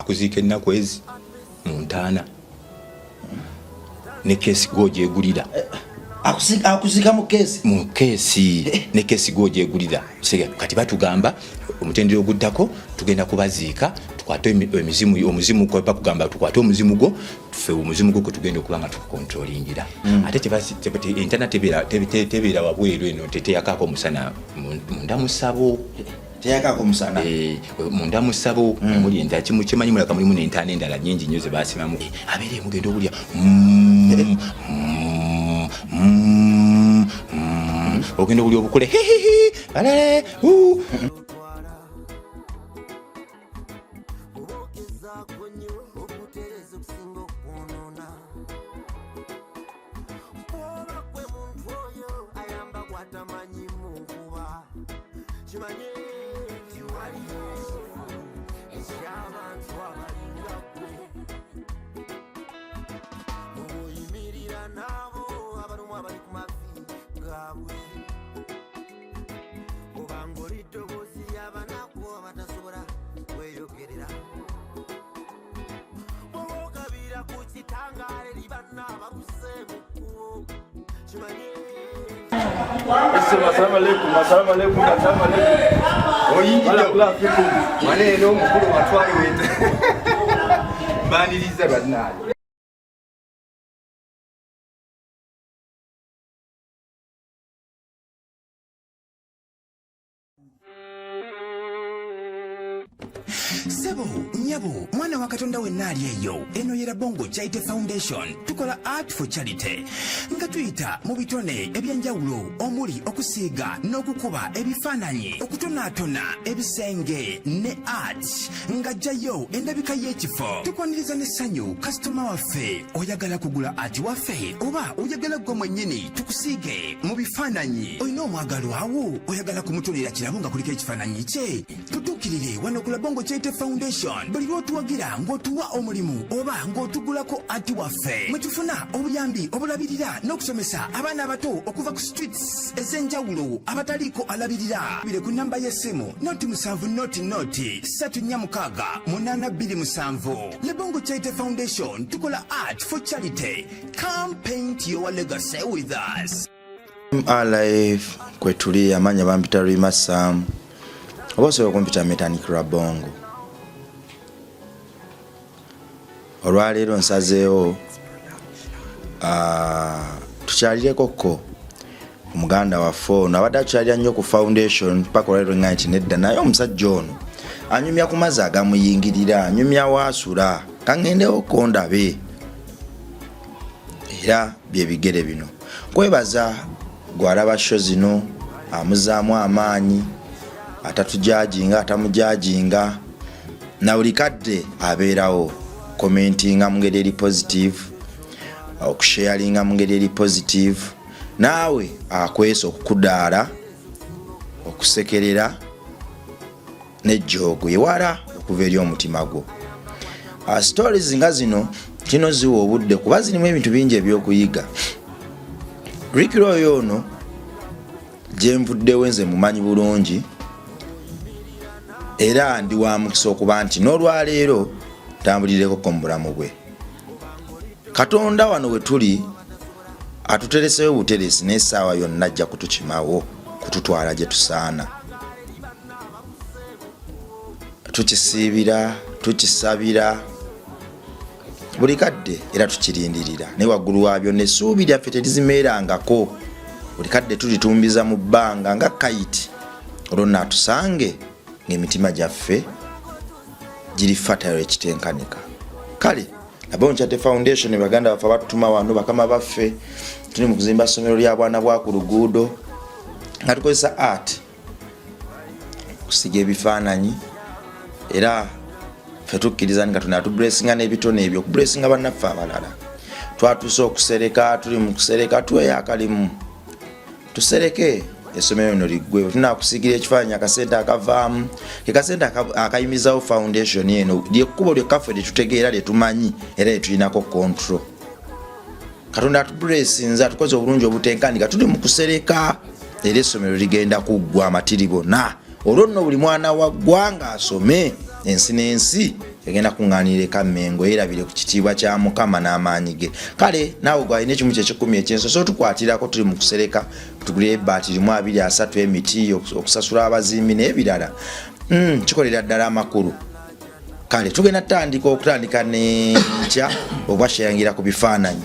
bakuziika ennaku ezi mu ntaana ne kesi gw'ogyegulira akuzika mu keesi ne kesi gw'ogyegulira kati batugamba omutendera oguddako tugenda kubaziika tukwate omuzimu gwe bakugamba tukwate omuzimu gwo tufe omuzimu gwo tugenda okuba nga tukukontrolingira ate entana tebeera wabweru eno teteyakaako omusana munda mu ssabo teyakako musana munda mu ssabo muli enta kimanyi mulaka mulimu n'entaana endala nnyingi nnyo ze baasimamu abeere mugenda obulya ogenda obulya obukole alale Assalamu alaikum. Maneno mukulu watwali wete baniriza badnali Sebo, nyabo, mwana wa Katonda wenna ali eyo. Eno yera Bongo Charity Foundation. Tukola art for charity. Nga tuyita mu bitone ebyenjawulo omuli okusiiga n'okukuba ebifaananyi, okutonaatona ebisenge ne art. Nga jjayo endabika y'ekifo. Tukwaniriza n'essanyu kasitoma waffe oyagala kugula art waffe oba oyagala gwe mwennyini tukusiige mu bifaananyi. Olina omwagalwa wo oyagala kumutonera kirabo nga kuliko ekifaananyi kye. Tutuukirire wano ku Bongo Charity Foundation. Buli lw'otuwagira ng'otuwa omulimu oba ng'otugulako ati waffe mwe tufuna obuyambi obulabirira n'okusomesa abaana abato okuva ku streets ez'enjawulo abataliiko alabirira. Bire ku nnamba y'essimu noti 7 Le Bongo Charity Foundation tukola art for charity. Come paint your legacy with us. Alive kwetuli amanya bampita Rima Sam obosobola okumpita Mechanic Rabongo. Olwaleero nsazeewo tukyalireko omuganda waffe ono abadde akyalira nnyo ku foundation paka olwaleero nga nti nedda naye omusajja ono anyumya ku mazzi agamuyingirira, anyumya waasula kaŋŋendewo kondabe era bye bigere bino. Kwebaza gwalaba sho zino amuzaamu amaanyi atatujajinga atamujajinga na buli kadde abeerawo commentinga mu ngeri eri positive okusharinga mu ngeri eri positive naawe akwesa okukudaala okusekerera n'ejjoogo yewala okuva eri omutima gwo. Stories nga zino kino ziwa obudde kuba zirimu ebintu bingi ebyokuyiga. Ricky Roy ono gye nvuddewo nze mumanyi bulungi era ndi wa mukisa okuba nti n'olwaleero tambulireko mu bulamu bwe. Katonda wano we tuli atutereseyo buteresi n'essaawa yonna ajja kutukimawo kututwala gye tusaana. Tukisiibira, tukisabira buli kadde era tukirindirira ne waggulu waabyo n'essuubi lyaffe terizimeerangako. Buli kadde tulitumbiza mu bbanga nga kayiti olwonna atusange ng'emitima gyaffe giri fatalo ekitenkanika. Kale Bongo Charity Foundation baganda baffe batutuma wano bakama baffe tuli mu kuzimba ssomero lya bwana bwa ku luguudo nga tukozesa art kusiga ebifaananyi era ffe tukkiriza nga tunatubulesinga n'ebitone ebyo okubulesinga bannaffe abalala. Twatuuse okusereka, tuli mu kusereka tuweyo akalimu tusereke essomero lino liggwe. Tunakusigira ekifaananyi akasente akavaamu ekasente akayimizawo foundation eno lyekkubo lyekaffe lyetutegeera lyetumanyi era lyetulinako control. Katonda atubulesinze atukoze obulungi obutenkanika tuli mu kusereka era essomero ligenda kuggwa amatiri bonna olwo nno buli mwana wa ggwanga asome ensi n'ensi egenda kuŋŋaanira eka Mmengo yerabire ku kitiibwa kya Mukama n'amaanyi ge. Kale naawe gwalina ekimu ky'ekikumi ekyensoso tukwatirako tuli mu kusereka tugule ebbaati 223 emiti okusasula abazimbi n'ebirala kikolera ddala amakulu. Kale tugenda okutandika n'enkya obwashayangira ku bifaananyi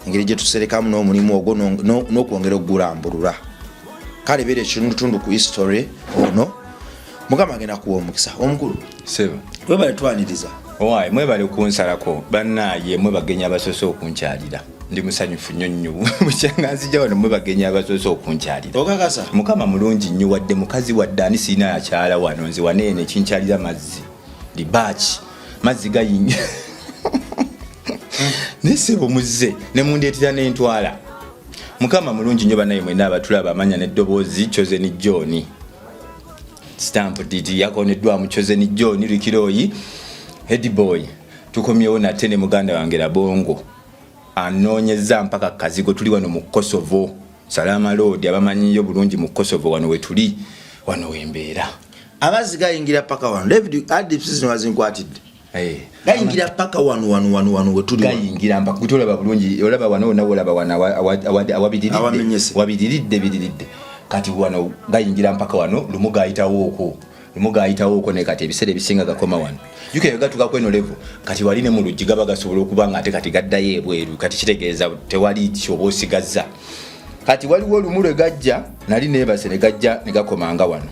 engeri gye tuserekamu n'omulimu ogwo n'okwongera okugulambulula. Kale beera ekitundutundu ku history ono Mukama agenda kuwa omukisa. Omukulu sebo webale twaniriza owaye mwebale kunsalako bannaye mwebagenya abasoose okunkyalira ndi musanyufu nnyo mukyanganzija wano mwebagenya abasoose okunkyalira okakasa. Mukama mulungi nnyo wadde mukazi wadde ani siina akyala wano nze waneene kinkyalira mazzi libaaki mazzi gayingira nesebo muzze ne mundeetera n'entwala. Mukama mulungi nnyo bannaye mwena abatulaba amanya n'eddoboozi Chosen John stamp diti yakoneddwa mu Chosen John Rikiroyi head boy. Tukomyewo nate ne muganda wange Labongo anoonyeza mpaka kazigo tuli wano mu Kosovo Salama Road abamanyiyo bulungi mu Kosovo wano wetuli wano wembeera. Amazzi gayingira paka wano David Adipsis wazinkwatidde gayingira paka wano wetuli gayingira mpaka kutolaba bulungi olaba wano olaba wana wabidiridde kati wano gayingira mpaka wano lumuga ayitawo okwo ne kati ebiseera ebisinga gakoma wano yuke gatuka kweno level kati waline mu lujji gaba gasobola okuba nga ate kati gaddayo ebweru kati kitegeeza tewali kyoba osigaza. Kati waliwo olumule gajja nali neebase ne gajja ne gakomanga wano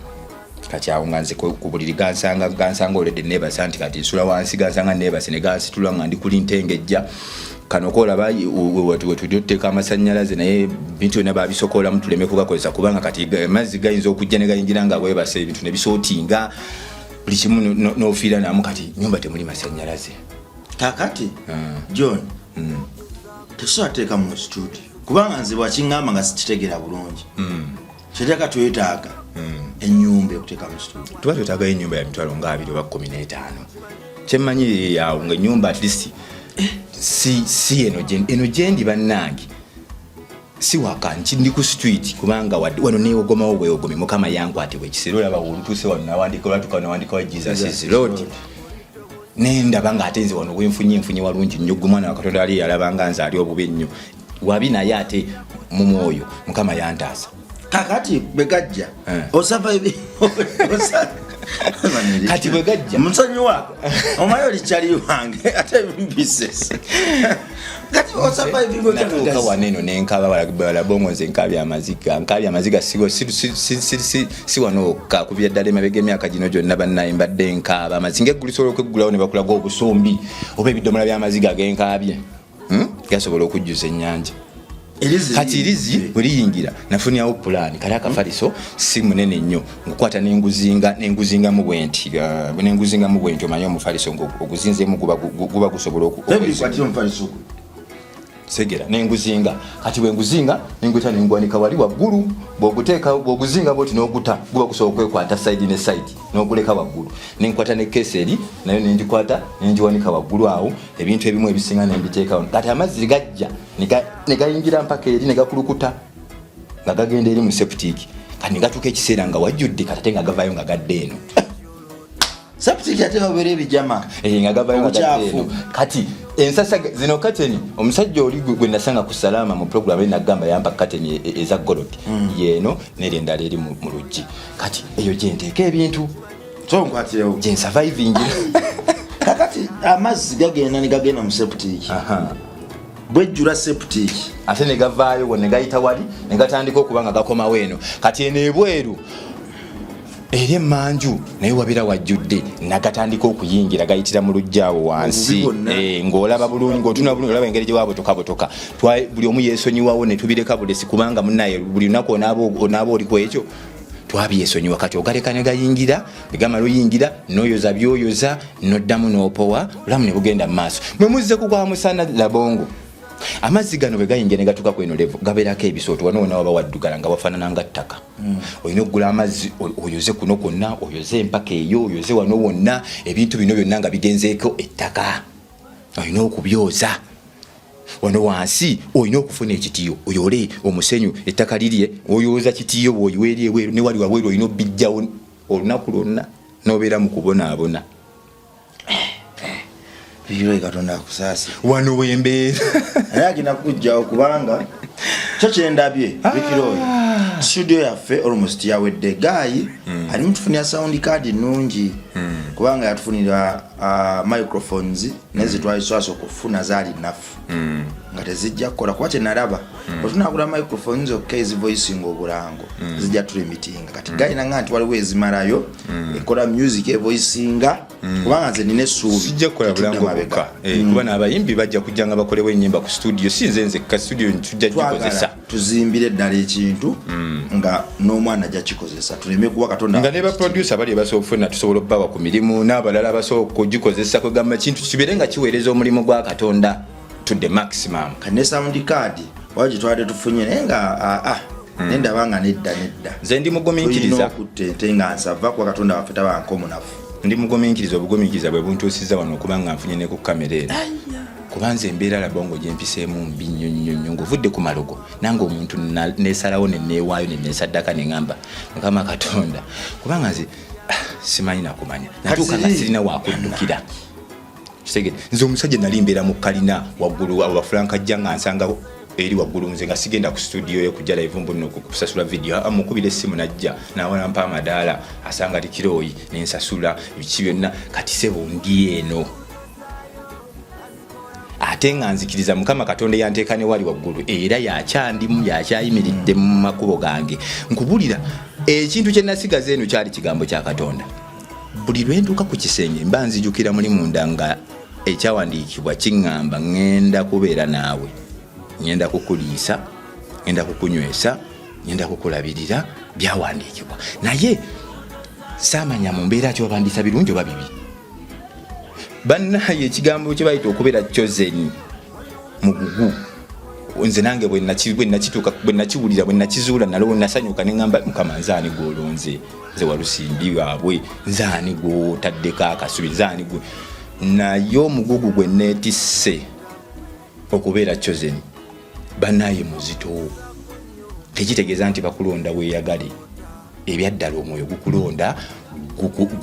kati awo nga nze ku buliri gansanga olede neebasa nti kati nsula wansi gansanga neebase ne gansitula nga ndi kuli ntengejja kano kolaba wetujotteeka amasannyalaze naye bintu byonna babisokola mutuleme kugakozesa kubanga kati mazzi gayinza okujja ne gayingira nga weebase ebintu ne bisootinga buli kimu n'ofiira namu kati nyumba temuli masannyalaze. Kakati John tesobola teeka mu studio kubanga nze bwakiŋŋamba nga sikitegera bulungi kyeteka twetaaga ennyumba okuteeka mu studio. Tuba twetaaga ennyumba ya mitwalo nga 2 oba 15 kyemmanyi yawo ng'ennyumba at least si eno gyendi bannange si waka ndi ku street kubanga wano neewogomawo bwewogomi Mukama yankwatibwa ekiseera olaba olutuuse wano nawandika olwatuka nawandika wa Jesus is Lord nendaba nga ate nze wano wenfunye walungi nnyo gumwana wa Katonda ali yalabanga nze ali obubi nnyo wabi naye ate mu mwoyo Mukama yantaasa. Kakati begajja osurvive kati bwegajja musonyi wako omayo likyali wange ate business kati osurvive natuuka waneno nenkaba Labongo nze nkabya amaziga si wano okka kubira ddala emabega emyaka gino gyonna bannaye mbadde nkaba amazinga eggulisobola okweggulawo ne bakulaga obusumbi oba ebidomola by'amaziga genkabye gasobola okujjuza ennyanja. Kati irizi bweliyingira nafunyawo pulaani kali akafaliso si munene nnyo nkukwata nenguzinga mu bwenti omanye omufaliso oguzinzeemu guba gusobola segera nenguzinga kati bwenguzinga nenguta nengwanika wali waggulu bwoguzinga bwoti n'oguta guba gusobola okwekwata side ne side n'oguleka waggulu nenkwata ne keseri nayo nengikwata nengiwanika waggulu awo ebintu ebimu ebisinga nembiteekawo kati amazzi gajja ne gayingira mpaka eri ne gakulukuta nga gagenda eri mu septic kati ne gatuuka ekiseera nga wajjudde kati ate nga gavaayo nga gadde eno septic ate babere ebijama nga gavaayo nga gadde eno kati ensasa zino kateni omusajja oli gwe nasanga ku Salama mu program eri nagamba yampa kateni eza goloti yeno nerendala eri mu luggi kati eyo gyenteeka ebintu so nkwatirewo gye surviving kakati amazzi gagenda mu septic bwejjula septic ate ne gavaayo ne gayita wali ne gatandika okuba nga gakomawo eno kati eno ebweru eri emmanju naye wabira wajjudde nagatandika okuyingira gayitira mu lujjaawo wansi ng'olaba bulungi ng'otuna bulungi olaba engeri gye wabotokabotoka buli omu yeesonyiwawo ne tubireka bulesi kubanga munnaye buli lunaku onaaba oli ku ekyo twabyesonyiwa kati ogaleka ne gayingira bigamala oyingira n'oyoza byoyoza n'oddamu n'opowa bulamu ne bugenda mu maaso mwe muzze kugwa musana Labongo amazzi gano bwe gayingira ne gatuuka ku eno level gabeerako ebisooto wanoona waba waddugala nga wafaanana nga ttaka olina okugula amazzi oyoze kuno kwonna oyoze empaka eyo oyoze wano wonna ebintu bino byonna nga bigenzeeko ettaka olina okubyoza wano wansi olina okufuna ekitiyo oyole omusenyu ettaka lirye oyoza kitiyo bw'oyiweeri ebweru ne wali wabweru olina obbijjawo olunaku lwonna n'obeera mu kubonaabona biro Katonda akusasi wano wembeera ayagina kujja okubanga kyo kyendabye bikiroyo studio yaffe almost yawedde gayi ali mutufunira sound card nungi kubanga yatufunira microphones nezitwaliswaso okufuna zaali nafu nga tezijja kukola kuba kyenalaba otunagula microphones okezi voicing obulango zijja tulimitinga kati gayi nanga nti waliwo ezimalayo ekola music evoicinga kubanga nze nina essuubi sijja kukola bulango bwokka kuba n'abayimbi bajja kujja nga bakolewo ennyimba ku studio si nze nzekka studio tujja gikozesa tuzimbire eddala ekintu nga n'omwana ajja kikozesa tuleme kuba Katonda nga ne baproducer bali basobola okufuna tusobola obbawa ku mirimu n'abalala basobola okugikozesa kwegamba kintu kibeere nga kiweereza omulimu gwa Katonda to the maximum. Kane sound card waje twade tufunye nenga nenda banga nedda nze ndi mugomiikiriza okutenga nsava kwa Katonda wafeta bankomo nafu ndi mugomiikiriza obugomiikiriza bwe buntuusiza wano okubanga nfunye ne ku kamera eno kubanza embeera la bongo gye mpiseemu mbi nnyo nguvudde ku malogo nange omuntu neesalawo neneewaayo neneesaddaka ne ngamba Mukama Katonda kubanga nze simanyi nakumanya natuuka nga sirina wakuddukira kitegere nze omusajja nali mbeera mu kalina waggulu abafranka ajja nga nsanga eri waggulu nze nga sigenda ku studio yo kujja live mbuno okusasula video amukubira essimu najja nawala mpa amadaala asanga tikiroyi nensasula biki byonna kati sebo ndi eno ate nga nzikiriza Mukama Katonda yanteeka ne wali waggulu era yakyandimu yakyayimiridde mu makubo gange nkubulira ekintu kye nasigaza eno kyali kigambo kya Katonda buli lwentuuka ku kisenge mba nzijukira muli munda nga ekyawandiikibwa kiŋŋamba ŋŋenda kubeera naawe ngenda kukuliisa ngenda kukunywesa ngenda kukulabirira byawandiikibwa naye saamanya mu mbeera kyobandiisa birungi oba bibi bannaye ekigambo kye bayita okubeera chosen mugugu nze nange bwe nakiwulira bwe nakizuula nalwo nasanyuka ne ŋŋamba Mukama nzaani gw'olonze nze walusimbi waabwe nzaani gw'otaddeko akasubi nzaani gwe naye omugugu gwe neetisse okubeera chosen bannaye muzito tekitegeeza nti bakulonda weeyagale ebyaddala omwoyo gukulonda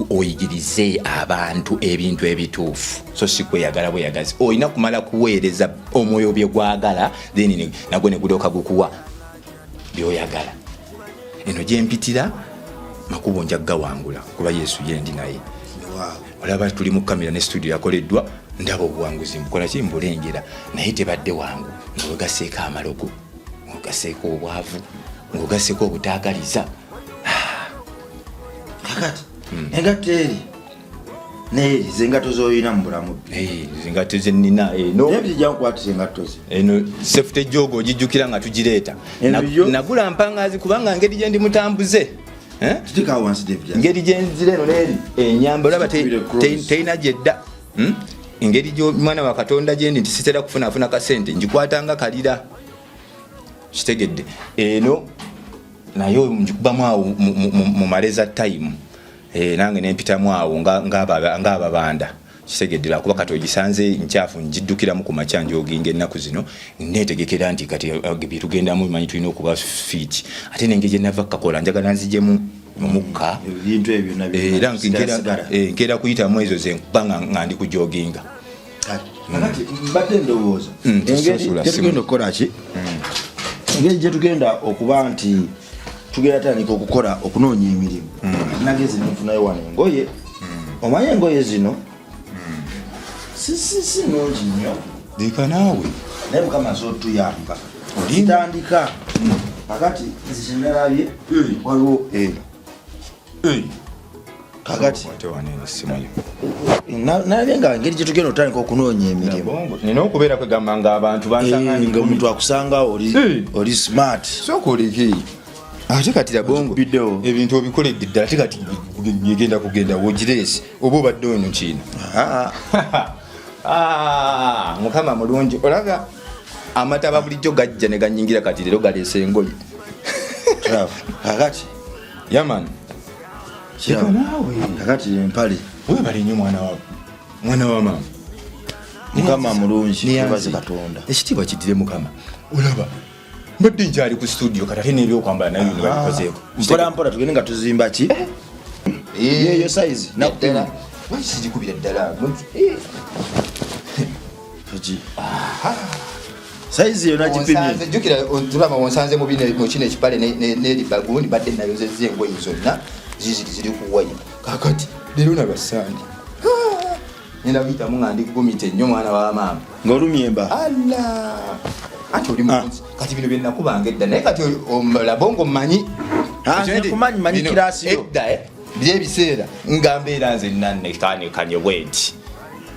oyigirize abantu ebintu ebituufu so si kweyagala bweyagazi olina kumala kuweereza omwoyo bye gwagala then nagwe ne gulooka gukuwa byoyagala eno gye mpitira makubo nja gawangula kuba Yesu ye ndi naye olaba tuli mu kamera ne studio yakoleddwa ndaba obuwanguzi mbukola ki mbulengera naye tebadde wangu ng'ogaseeko amalogo ng'ogaseeko obwavu ng'ogaseeko obutaagaliza kakati engato eri neeri zengato zoyina mu bulamu zengato zenina eno nebijja nkwatira engato ze eno safety jogo ogijjukira nga tugireeta nagula mpangazi kubanga ngeri gye ndi mutambuze tutika wansi David ngeri gye nzire eno neeri enyamba olaba teyina gyedda engeri gyo mwana wa Katonda gye ndi nti sitera kufunafuna kasente njikwatanga kalira kitegedde eno nayo njikubamu awo mu maleza time nange nempitamu awo ng'ababanda kitegedera kuba kati ogisanze nkyafu njiddukiramu ku makya njoginga ennaku zino neetegekera nti kati byetugendamu manyi tulina okuba fit ate nenge gye nava kakola njagala nzijemu mumukka ebintu ebyo era nkera kuyitamu ezo zenkubanga nga ndi kujoginga mbadde ndowooza engeri okukola ki engeri gye tugenda okuba nti tugenda tandika okukola okunoonya emirimu nagezi nenfunayo wano engoye omanye engoye zino si nungi nnyo dika naawe naye Mukama zotuyamba olitandika kakati nzikinalabye waliwo kakati nalabye nga engeri gye tugenda otandika okunoonya emirimu nina okubeera kwegamba nga abantu nga omuntu akusanga oli smart sokoleki ate kati labongo ebintu obikoledde ddala ate kati ngenda kugenda wogireesi oba obadde ono kiina Mukama mulungi olaga amataba bulijjo gajja ne ganyingira kati leero galeese engoye kakati yaman kakati empale webali nnyo mwana wa mama Mukama mulungi yebaze Katonda ekitiibwa kiddire Mukama olaba mbadde nkyali ku studio kati ate n'ebyokwambala nayo bino babikozeeko mpola tugende nga tuzimba ki yeyo size nakutera wakisirikubira ddala kiki saizi yona kipimye jukira tulama wonsanze mu bine mu kine kipale ne libagundi badde nayo zezze ngoyi zonna ziri kuwayi kakati lero nabasandi nina bita mungandi kugumite nnyo mwana wa mama ngolumyemba alla ati oli mukunzi kati bino byenna kubanga edda naye kati labongo manyi kumanyi manyi kirasi yo edda byebiseera ngambeera nze nanne kanye bwenti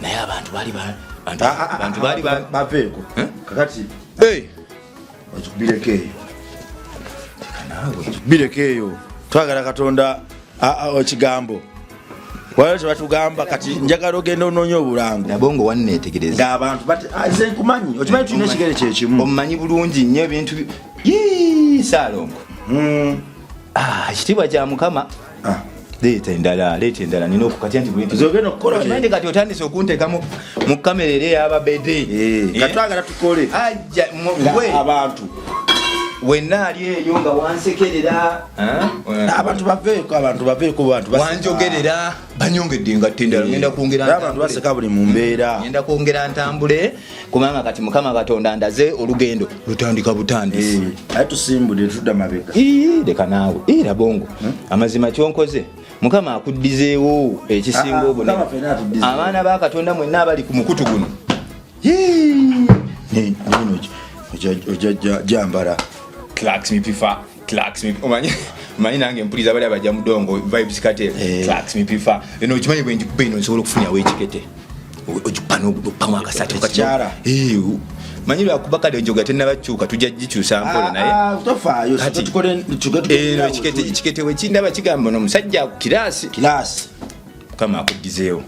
naye abantu bali baveeko kakati birekeeyo twagala katonda ekigambo wale batugamba kati njagala ogenda onoonya obulango nabongo wanneetegereza ng'abantu nze nkumanyi okimanyi tulina ekigere kyekimu omumanyi bulungi nnyo ebintu Saalongo ekitiibwa kya Mukama leeta endala nina okukatya nti zogenda okukola nti kati otandise okunteeka mu kamera era ey'ababede katwagala tukole abantu wenna ali eyo nga wansekerera abantu baveeko wanjogerera banyongedde ngatte endala ngenda abantu baseka buli mu mbeera ngenda kwongera ntambule kubanga kati Mukama Katonda ndaze olugendo lutandika butandisi aye tusimbudde tudda mabega leka naawe Labongo amazima kyonkoze Mukama akuddizeewo ekisinga obunene abaana ba Katonda mwenna abali ku mukutu guno jambala Clarks mipifa omanyi nange mpuliza bali abajja mudongo vibes kate Clarks mipifa eno okimanyi bwe njikuba ino nsobola okufunyawo ekikete ojukupano akasatu kakyala manyi lwakuba kale enjoga tennabakyuka tujja gikyusa mpola naye tofaayo ekikete wekindaba kigamba n'omusajja ku kirasi Mukama akuddizeewo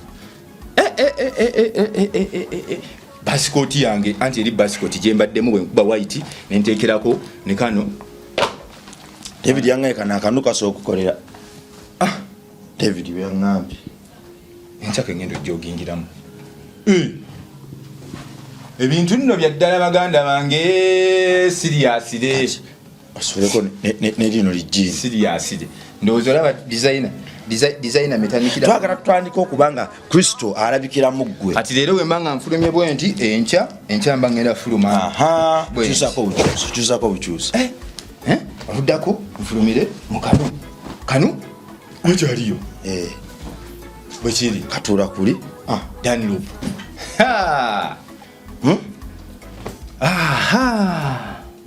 basikoti yange anti eri basikoti gyembaddemu bwenkuba white nenteekerako ne kano David yangaye kana akanu kasookukolera David byaŋŋambye enkyaka engendo gyogingiramu ebintu nno bya ddala baganda bange siriasire asobeko nerino lijjini siriasire ndowooza olaba designer metanikira twagala tutandika okubanga Kristo alabikira mu ggwe kati leero bwe mbanga nfulumye bwe nti enkya mba ngenda fuluma kyusako obukyusi oluddako nfulumire mu kanu wekyaliyo bwekiri katuula kuli Dunlop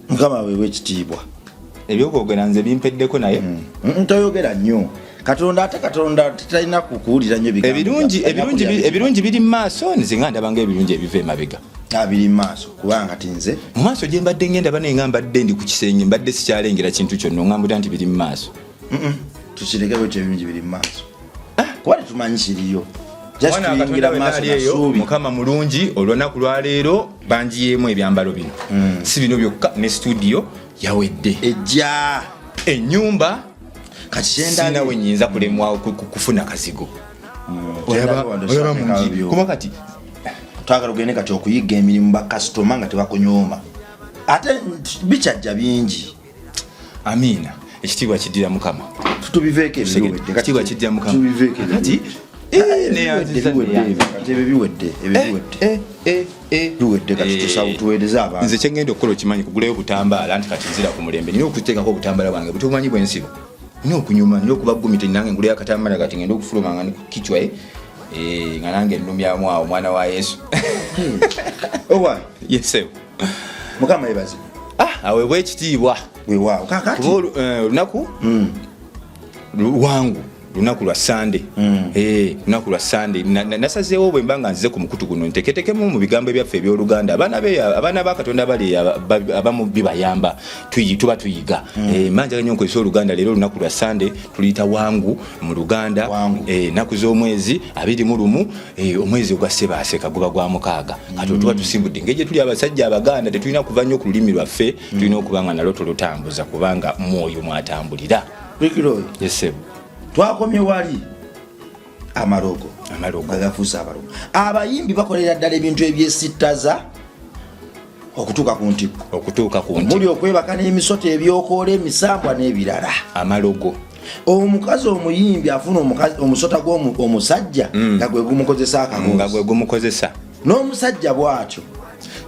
Mukama wewe ekitiibwa ebyokwogera nze bimpeddeko naye ntoyogera nnyo Katonda talina kukuwulira nnyo ebirungi biri mu maaso nze nga ndabanga ebirungi ebiva emabega biri mu maaso kubanga tinze mu maaso gye mbadde ngenda banenga mbadde ndi ku kisenge mbadde sikyalengera kintu kyonna oŋambula nti biri mu maaso tukirekeko ekyo ebirungi biri mu maaso kuba tetumanyi kiriyo tuyingira maaso nasuubi Mukama mulungi olunaku lwaleero banjiyeemu ebyambalo bino si bino byokka ne studio yawedde ejja ennyumba sina we nyinza kulemwa kufuna kazigo olaba mungi kuba kati twagala ogende kati okuyiga emirimu bakasitoma nga tebakunyooma ate bikyajja bingi amiina ekitiibwa kiddira Mukama tubiveeko ekitiibwa kiddira Mukama kati biwedde kati tuweereze abantu nze kyengenda okukola okimanyi kugulayo obutambaala nti kati nzira ku mulembe nina okuteekako obutambaala bwange butumanyi bwensiba nina okunyuma nina okuba gumite nange ngulayo akatambaala kati ngenda okufuluma nga kichwa nga nange nnumyamu awo omwana wa Yesu owa yesewo Mukama yebaze aweebwa ekitiibwa weewaawo kakati olunaku lwangu lunaku lwa Sunday lunaku lwa Sunday nasazeewo bwe mbanga nzize ku mukutu guno nteketekemu mu bigambo ebyaffe ebyoluganda abaana ba Katonda bali abamu bibayamba tuba tuyiga manja nnyo nkozesa oluganda leero lunaku lwa Sunday tuliyita wangu mu luganda naku z'omwezi 21 omwezi ogwa Sebaaseka guba gwa mukaaga kati tuba tusimbudde ng'egye tuli abasajja abaganda tetulina kuva nnyo ku lulimi lwaffe tulina okuba nga nalwo tulutambuza kubanga mwoyo mwatambulira yesebo twakomye wali amalogo agafuusa abalogo abayimbi bakolera ddala ebintu ebyesittaza okutuuka ku ntikko muli okwebaka n'emisoto ebyokoola emisambwa n'ebirala amalogo omukazi omuyimbi afuna omusota gw'omusajja nga gwe gumukozesa akagozi nga gwe gumukozesa n'omusajja bw'atyo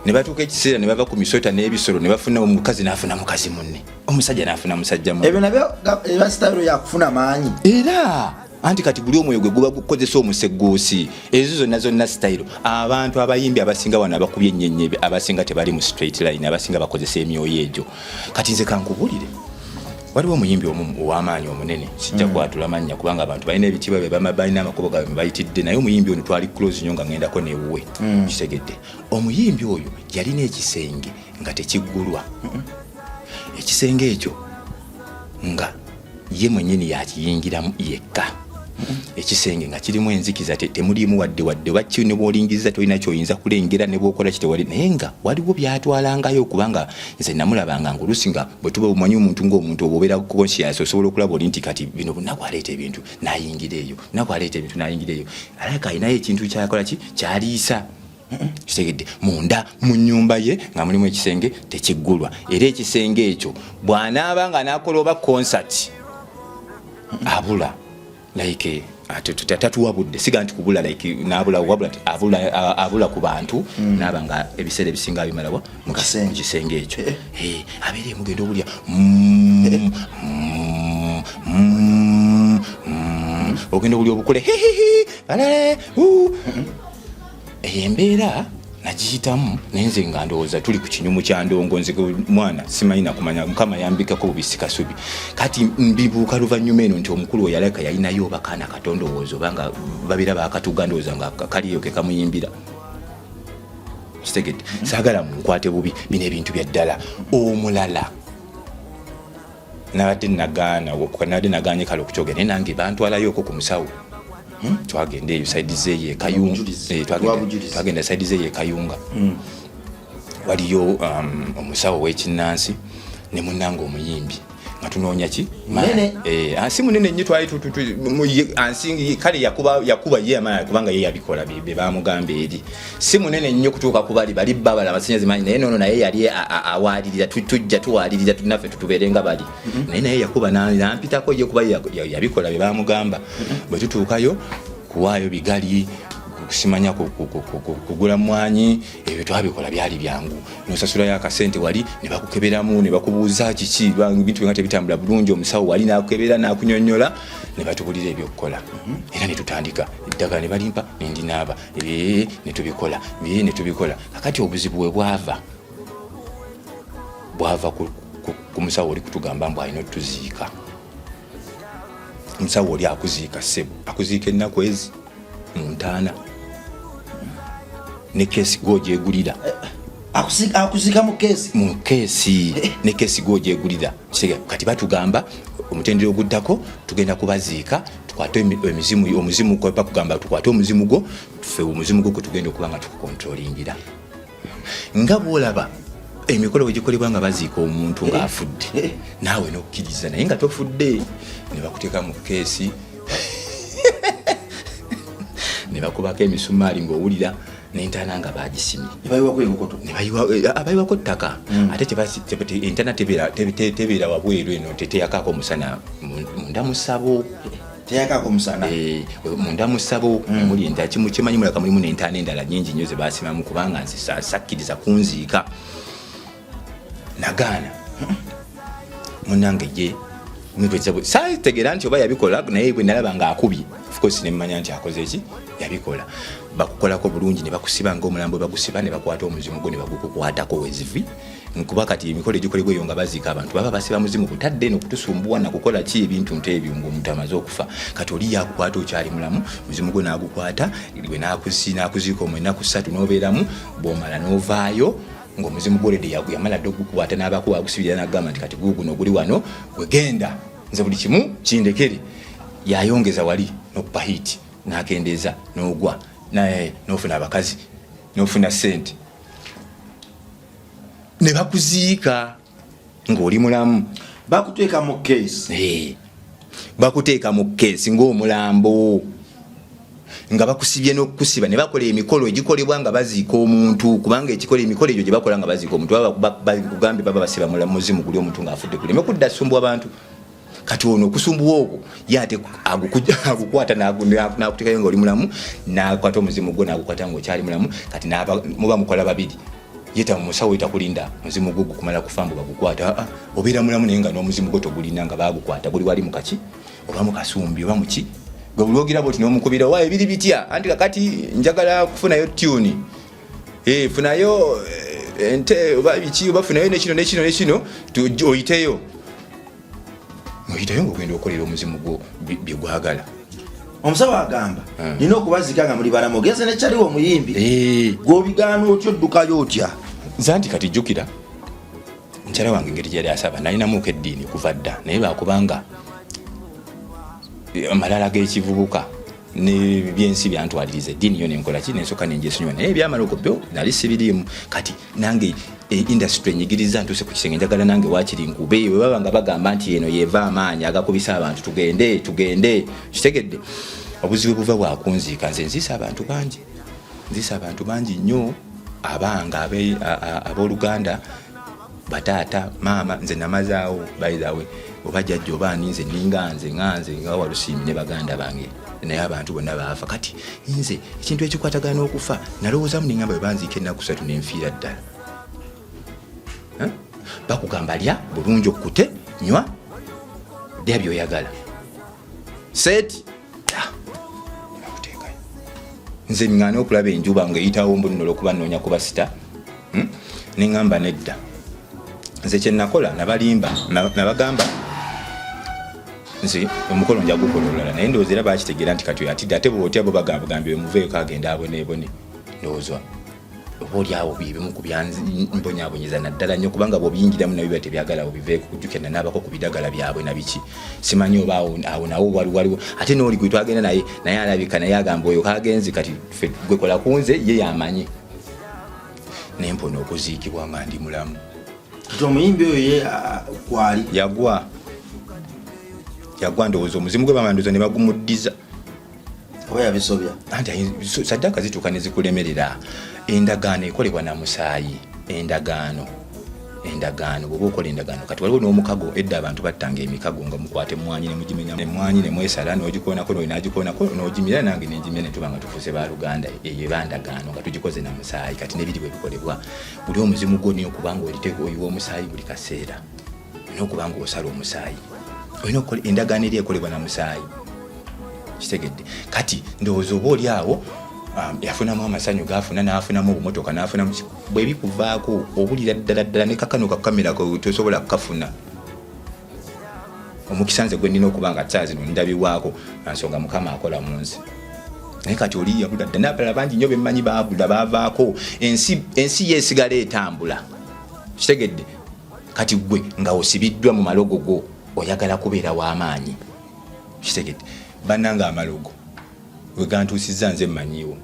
ne batuuka ekiseera ne bava ku misota n'ebisolo ne bafuna omukazi n'afuna mukazi munne, omusajja n'afuna musajja munne. Ebyo nabyo eba sitayiro ya kufuna maanyi. Era anti kati buli omwoyo gwe guba gukozesa omuseggoosi. Ezo zonna sitayiro. Abantu abayimbi abasinga wano abakubye ennyenye abasinga tebali mu straight line, abasinga bakozesa emyoyo egyo. Kati nze kankubulire. Waliwo omuyimbi ow'amaanyi omunene, sijja kwatula mannya kubanga abantu balina ebitiibwa bye balina amakubo gaabwe bayitidde, naye omuyimbi ono twali close nnyo nga ngendako newuwe. Kitegedde. Omuyimbi oyo yalina ekisenge nga tekiggulwa. Ekisenge ekyo nga ye mwennyini yakiyingiramu yekka. Ekisenge nga kirimu enzikiza temulimu wadde bakki ne bw'olingiriza tolina kyoyinza kulengera ne bw'okola kitewali, naye nga waliwo byatwalangayo kubanga nze namulabanga ng'oluusi nga bwe tuba bumanyi omuntu ng'omuntu oba obeera conscious osobola okulaba oli nti kati bino bunaku aleeta ebintu n'ayingira eyo, naku aleeta ebintu n'ayingira eyo, alabika alinayo ekintu kyakola kyaliisa. Kitegedde munda mu nnyumba ye nga mulimu ekisenge tekiggulwa, era ekisenge ekyo bw'anaaba nga n'akola oba concert abula like tatuwabudde, siga nti kubula like nabula wabula abula ku bantu naba nga ebiseera ebisinga bimalawa mu kisenge ekyo. Abeere mugendo obulya ogendo obulya obukole embeera nagiyitamu nenze nga ndowooza tuli ku kinyumu kya ndongo, nze mwana simanyi nakumanya Mukama yambikako bubisi kasubi. Kati mbibuuka luvannyuma eno nti omukulu we yaleka yalinayo bakaana katondowooza obanga babira bakatuga ndowooza nga kaliyo ke kamuyimbira. Kitegedde saagala munkwate bubi, bino ebintu bya ddala. Omulala nabadde nagaanye kale okukyogera naye nange bantwalayoko ku musawo. Twagenda eyo side zeye Kayunga, twagenda side zeye Kayunga. Waliyo omusawo w'ekinnansi ne munnanga omuyimbi nga tunoonya ki ansi munene nnyo twali ansi kale yakuba ye amaanyi kubanga ye yabikola be bamugamba eri si munene nnyo kutuuka ku bali babala abasinyazi manyi, naye nono naye yali awalirira tujja tuwalirira tunaffe tutubeerenga bali naye yakuba nampitako ye kuba yabikola be bamugamba. Bwe tutuukayo kuwaayo bigali kusimanya kugula mwanyi, ebyo twabikola byali byangu. Nosasulayo akasente wali ne bakukeberamu ne bakubuuza kiki bintu byanga tebitambula bulungi, omusawo wali nakukebera nakunyonnyola ne batubulira ebyokukola. Era ne tutandika eddagala ne balimpa ne ndinaaba ne tubikola. Kakati obuzibu bwe bwava ku musawo oli kutugamba mbu alina otuziika. Omusawo oli akuziika ssebo, akuziika ennaku ezi mu ntaana ne kesi gw'ogyegulira. Akuziika mu keesi ne kesi gw'ogyegulira. Kati batugamba omutendera oguddako tugenda kubaziika, tukwate omuzimu gwo, bakugamba tukwate omuzimu gwo, tufe omuzimu gwo tugenda okuba nga tukukontrolingira. Nga bw'olaba emikolo wegikolebwa nga baziika omuntu ng'afudde, naawe n'okkiriza naye nga tofudde, ne bakuteeka mu keesi ne bakubako emisumaali ng'owulira n'entaana nga bagisimye. Abayiwako ttaka. Ate entaana tebeera wabweru eno teteyakako omusana munda mu ssabo. Munda mu ssabo muli kimanyi mulaka mulimu n'entaana endala nnyingi nnyo ze baasimamu kubanga nze sakkiriza kunziika. Nagaana munnange ye saategeera nti oba yabikola, naye bwe nalaba nga akubye of course ne mmanya nti akoze eki yabikola. Bakukolako bulungi ne bakusiba ng'omulambo bagusiba ne bakwata omuzimu gwo ne bagukukwatako wezivi. Nkuba kati emikolo egikolebwa eyo nga baziika abantu baba basiba muzimu butadde n'okutusumbuwa na kukola ki ebintu ebyo ng'omuntu amaze okufa. Kati oli yakukwata okyali mulamu, muzimu gwo n'agukwata, bwe n'akuziika omwennaku 3 n'obeeramu, bw'omala n'ovaayo ng'omuzimu gwo lede yamala dde ogukwata n'abakuba agusibira n'agamba nti kati guguno guli wano wegenda, nze buli kimu kindekere. Yayongeza wali n'okupa hiti n'akendeeza n'ogwa naye n'ofuna abakazi n'ofuna ssente ne bakuziika ng'oli mulamu. Bakuteeka mu keesi. Bakuteeka mu keesi ng'omulambo nga bakusibye n'okusiba ne bakola emikolo egikolebwa nga baziika omuntu, kubanga emikolo egyo gye bakola nga baziika omuntu bakugambe baba basiba muzimu guli omuntu ng'afudde kuleme kudda asumbwa abantu. Kati ono okusumbuwa okwo yate agukwata n'akuteekayo ng'oli mulamu, n'akwata omuzimu gwo n'agukwata ng'okyali mulamu. Kati muba mukola babiri, yeta musawo itakulinda muzimu gwo kumala kufamba bagukwata obera mulamu naye nga n'omuzimu gwo togulina nga bagukwata guli wali mukaki oba mukasumbi oba muki gwe bulogira boti n'omukubira waye biri bitya anti kakati njagala kufunayo tune funayo ente oba biki oba funayo nekino oyiteyo ng'ogenda okolera omuzimu gwo bye gwagala. Omusawo agamba nina okubazika nga muli balamu ogeze nekyaliwo omuyimbi gwobigaana otyo oddukayo otya. Nze nti kati jjukira mukyala wange engeri gyali asaba nalinamuuko eddiini kuva dda naye lwakubanga amalala g'ekivubuka nebyensi byantwaliriza eddiini yo nenkola ki nensooka nenjesonyiwa naye ebyamalogo byo nali sibiriimu. Kati nange industry enyigiriza ntuse ku kisenge njagala nange wakiri nkube we baba nga bagamba nti eno yeva amaanyi agakubisa abantu tugende kitegedde obuzibu buva bwakunziika nze nziisa abantu bangi nnyo abanga abooluganda bataata maama nze namazaawo bayirawe oba jjajja oba ani nze ninganze nga walusiimi ne baganda bange naye abantu bonna baafa. Kati nze ekintu ekikwatagana okufa nalowoozamu nengamba bwe banziika ennaku 3 nenfiira ddala. Bakugamba lya bulungi okute nywa lya byoyagala set nakuteekayo nze ngana okulaba enjuba ngaeyitawo mbunolo okuba noonya kuba sita neŋŋamba nedda nze kyenakola nabalimba nabagamba nze omukolo nja gukola olulala naye ndowooza era bakitegeera nti kati atidde ate bwotya bo bagambye muveeyo kagenda aboneebone ndowooza oba oliawo bibimu ku byanbonyabonyeza naddala nnyo kubanga bw'obiyingiramu nabyo biba tebyagala obiveeko kujjukira naabako ku bidagala byabwe nabiki simanyi oba awo nawo waliwo ate n'oli gwe twagenda naye alabika naye agamba oyo kagenzi kati ffe gwe kola ku nze ye yamanyi nempona okuziikibwa nga ndi mulamu. Kati omuyimbi oyo ye kwali yagwa ndowooza omuzimu gwe bamanduza ne bagumuddiza oba yabisobya anti saddaaka zituuka ne zikulemerera. Endagaano ekolebwa na musaayi. Endagaano bw'oba okola endagaano kati waliwo n'omukago edda abantu battanga emikago nga mukwate emwanyi nemugimenya emwanyi nemwesala n'ogikoonako n'ogikoonako n'ogimira nange nenjimira ne tuba nga tufuuse baaluganda eyo eba ndagaano nga tugikoze na musaayi. Kati nebiri bwe bikolebwa buli omuzimu gwo niyo kubanga oyiwa omusaayi buli kaseera olina okuba nga osala omusaayi olina okukola endagaano eri ekolebwa na musaayi kitegedde. Kati ndowooza oba oli awo yafunamu amasanyu gafuna n'afunamu obumotoka n'afunamu bwe bikuvaako obulira ddala ne kakano kakamera tosobola kukafuna. Omukisa nze gwe nnina okuba nga saa zino ndabibwako nsonga Mukama akola mu nsi. Naye kati oli yabula dda n'abalala bangi nnyo bemmanyi baabula baavaako ensi yeesigala etambula kitegedde. Kati gwe nga osibiddwa mu malogo go oyagala kubeera w'amaanyi kitegedde. Bannanga amalogo we gantuusizza nze mmanyiiwo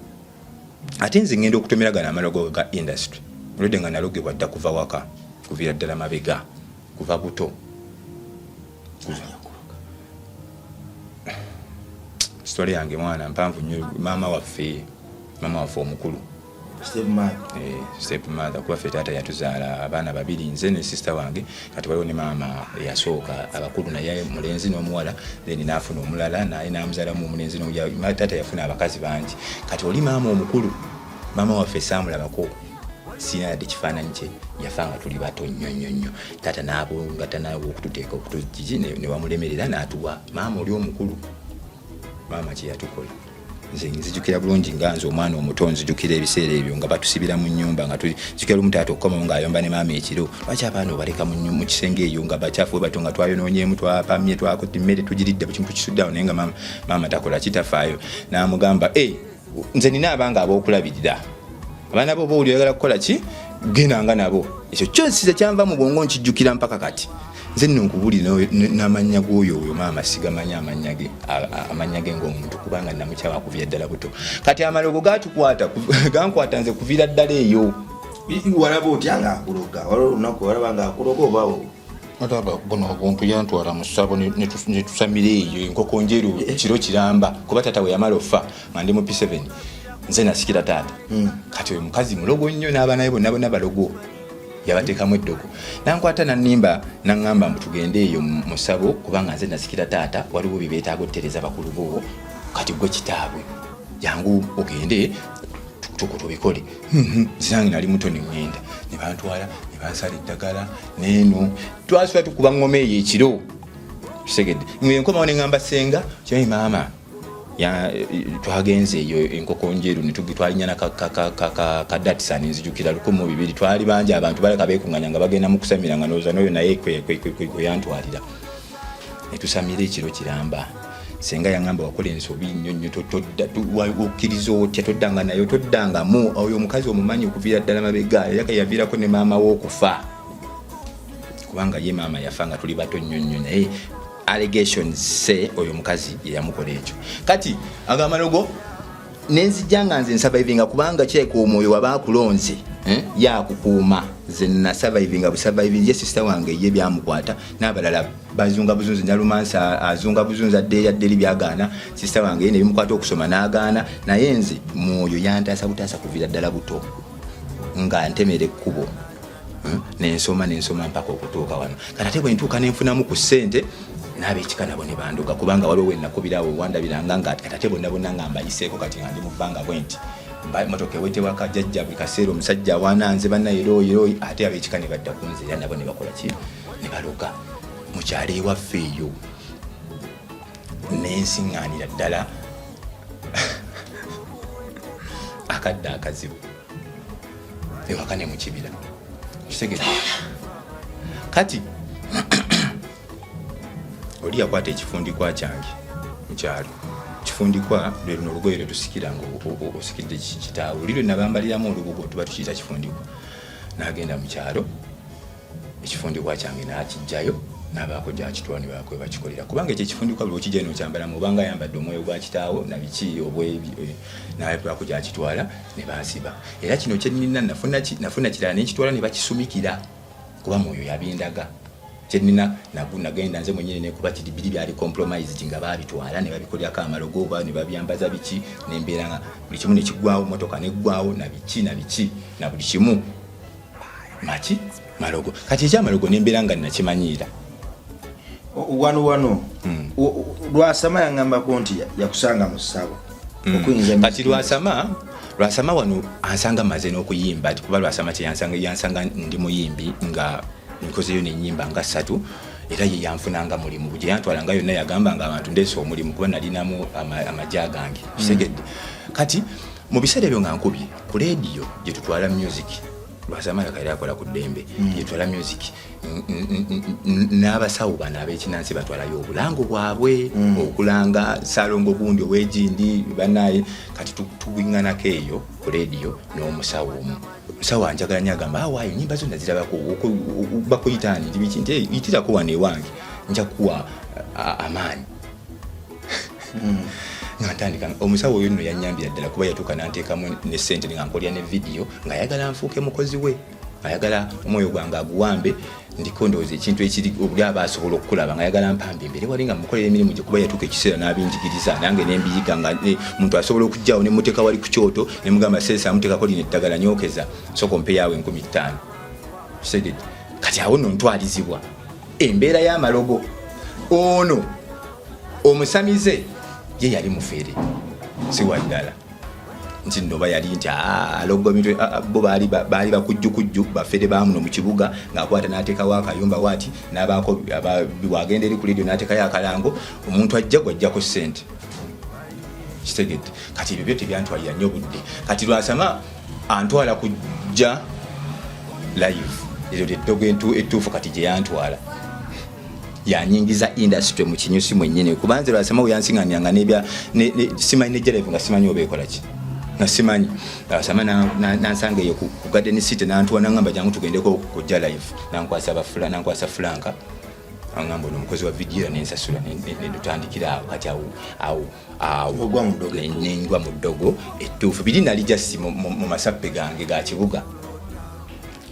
ate nze ngenda okutomeragana amalogo ga industry olwedde nga nalogebwa dda kuva waka kuviira ddala mabega kuva buto story yange mwana mpanvu nnyo. maama waffe omukulu step mother kuba ffe taata yatuzaala abaana babiri nze ne sister wange kati waliwo ne maama eyasooka abakulu naye mulenzi n'omuwala then naafuna omulala naye namuzaalamu omulenzi taata yafuna abakazi bangi. Kati oli maama omukulu maama waffe saamulabako sina yadde kifaananyi kye yafa nga tuli bato nnyo taata n'abongata naawe okututeeka okutugiki ne wamulemerera n'atuwa maama oli omukulu maama kye yatukola. Nze nzijukira bulungi nga nze omwana omuto nzijukira ebiseera ebyo nga batusibira mu nnyumba nga tujukira omutaata okukomawo ng'ayomba ne maama ekiro lwaki abaana obaleka mu kisenge eyo nga bakyafu bato nga twayonoonyeemu twapamye twakotte emmere tugiridde buli kintu tukisuddawo naye nga maama takola kitafaayo n'amugamba nze nina abanga ab'okulabirira abaana bo bawuli oyagala kukola ki gendanga nabo ekyo kyonsize kyanva mu bwongo nkijjukira mpaka kati nze nno nkubulira n'amannya g'oyo maama sigamanya amanya ge ng'omuntu kubanga namukyawa kuviira ddala buto. Kati amalogo gatukwata gankwata nze kuviira ddala eyo. Walaba otya nga akuloga olunaku walaba nga akuloga obawo ataba bono obuntu yantwala mu ssabo ne tusamira eyo enkoko njeru kiro kiramba kuba taata we yamala offa nga ndi mu P7 nze nasikira taata. Kati oyo mukazi mulogo nnyo n'abaana be bonna balogo yabateekamu eddogo nankwata nanimba naŋŋamba mbu tugende eyo mu ssabo kubanga nze nasikira taata waliwo byebeetaaga otereza bakulu bo kati gwe kitaabwe jangu ogende tuko bikole zinange nali muto ne ngenda ne bantwala ne bansala eddagala neeno twasula tukuba ngome ekiro kisegedde nkomawo ne ngamba senga kyoyi maama ya twagenze eyo enkoko njeru ne tugitwalinya kadatisani nzijukira 12 twali banja abantu baleka bekunganya nga bagenda mu kusamira nga noza noyo naye kwe yantwalira ne tusamira ekiro kiramba senga yangamba wakola ensobi nnyonnyo okiriza otya toddanga nayo toddangamu oyo omukazi omumanyi okuviira ddala mabega yaka yaviirako ne maama w'okufa kubanga ye maama yafa nga tuli bato nnyonnyo naye allegations se oyo mukazi yamukola ekyo kati agamalogo nenzijanga nze survivinga kubanga kyeko omwoyo wabakulonze yakukuuma ze na survivinga busurviving ye sister wange ye byamukwata n'abalala bazunga buzunzi nyalumansa azunga buzunzi addeli byagaana sister wange ye ne bimukwata okusoma n'agaana naye nze mwoyo yantaasa butaasa kuviira ddala buto nga ntemere ekkubo nensoma mpaka okutuuka wano kati ate bwe ntuuka nenfunamu ku ssente n'abekika nabo ne banduga kubanga waliwo we nakubirawo wandabiranga nga ate bonna nga mbayiseeko kati nga ndi mu bbanga bwenti motoka ewetewaka jjajja buli kaseera omusajja awaananze bannayeroyi ate abekika ne badda kunze era nabo ne bakola ki ne baloga mukyalo ewaffe eyo nensiŋŋaanira ddala akadde akazibu ewaka ne mu kibira kisegedde kati oli yakwata ekifundikwa kyange mukyalo kifundikwa lwe luno olugoye lwe tusikira nga osikidde kitaawo oli lwe nabambaliramu olubugo tuba tukiyita kifundikwa n'agenda mu kyalo ekifundikwa kyange n'akijjayo n'abaako gyakitwala ne baakwe bakikolera kubanga ekyo ekifundikwa buli okijja n'okyambalamu obanga ayambadde omwoyo gwa kitaawo nabiki n'abaako gyakitwala ne bansiba era kino kyenina nafuna kirala nekitwala ne bakisumikira kuba mwoyo yabindaga kyenina nagenda nze mwenyini nekuba kiri biri byali compromise nga babitwala ne babikolerako amalogo oba ne babyambaza biki nembeera nga buli kimu nekiggwawo motoka neggwawo na biki na buli kimu maki malogo kati ekyamalogo nembeera nga nnakimanyiira wano Lwasama yangambako nti yakusanga mu ssabo kati Lwasama wano ansanga maze n'okuyimba kuba Lwasama yansanga ndi muyimbi nga nkozeyo n'ennyimba nga 3 era ye yanfunanga mulimu gye yantwalanga yonna yagambanga abantu ndeese omulimu kuba nalinamu amajja gange kisegedde kati mu biseera ebyo nga nkubye ku leediyo gye tutwala music Lwasama yakaira akola ku ddembe gye tutwala music n'abasawo bano ab'ekinansi batwalayo obulango bwabwe okulanga Salongo gundi ow'Egindi banaye kati tuwing'anako eyo ku leediyo n'omusawo omu musawo anjagala nnyo agamba awaayo ennyimba zonna zirabako bakuyitaani ndibiki nti yitirako wano ewange nja kuwa amaanyi nga ntandika omusawo oyo nno yannyambira ddala kuba yatuuka nanteekamu ne ssente nga nkolya ne vidiyo ng'ayagala nfuuke mukozi we ayagala omwoyo gwange aguwambe ndiko ndowooza ekintu ekiri obuli aba asobola okukulaba ng'ayagala mpambe embere wali nga mukolera emirimu gye kuba yatuuka ekiseera n'abinjigiriza nange nembiyiga nga muntu asobola okujjawo ne muteeka wali ku kyoto ne mugamba seesa amuteekako lino eddagala nyokeza soko mpe yaawe 15,000 kisegedde kati awo nno ntwalizibwa embeera y'amalogo ono omusamize ye yali mufere si waddala nti nno bayali nti alogo mitwe bo baali bakujjukujju bafere bamuno mu kibuga ng'akwata n'ateekawo akayumba waati n'abaako wagenda eri ku leediyo n'ateekayo akalango omuntu ajjako ssente kitegedde kati ebyo byo tebyantwalira nnyo budde kati Lwasama antwala kujja live ezo lyeddogo ettuufu kati gye yantwala yanyingiza industry mu kinyusi mwennyini kubanze Lwasama yansiŋŋaniranga n'ebya simanyi nejja live nga simanyi oba ekola ki nga simanyi Lwasama nansanga eyo ku Garden City nantuwa nangamba jangu tugendeko kujja live nankwasa Franka angamba ono omukozi wa vidiyo nensasula netutandikira awo kati awo nengwa mu ddogo ettuufu biri nali jasi mu masappe gange ga kibuga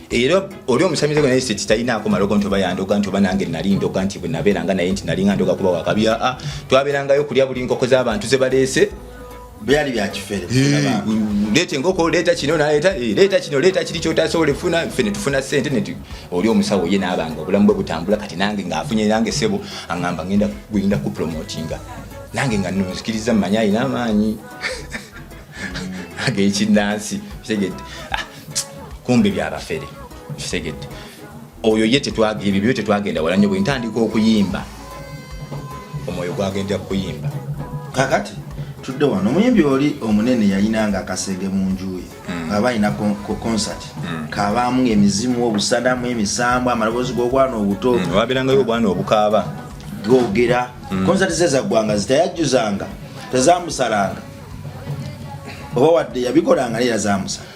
era oli omusamize gwe naye talinaako malogo nti oba yandoga nti oba nange nali ndoga nti bwe nabeeranga naye nti nali nga ndoga kuba wakabya twabeerangayo kulya buli nkoko z'abantu ze baleese byali byakifere leeta enkoko leeta kino leeta kino leeta kiri kyotasobola efuna ffe ne tufuna ssente neti oli omusawo ye n'abanga obulamu bwe butambula kati nange ng'afunye nange ssebo aŋŋamba gwenda kupromotinga nange nga nonzikiriza mmanyi alina amaanyi ag'ekinnansi kitegedde kumbe byabafere kitegedde oyo ye ebyo tetwagenda wala nnyo bwe ntandika okuyimba omwoyo gwagenda kuyimba kakati tudde wano omuyimbi oli omunene yalinanga akasege mu njuye aba alina concert kabaamu emizimu obusadamu emisambwa amaloboozi g'obwana obuto wabeerangayo obwana obukaaba gogera concert ze zaggwanga zitayajjuzanga tezamusalanga oba wadde yabikolanga leera zamusala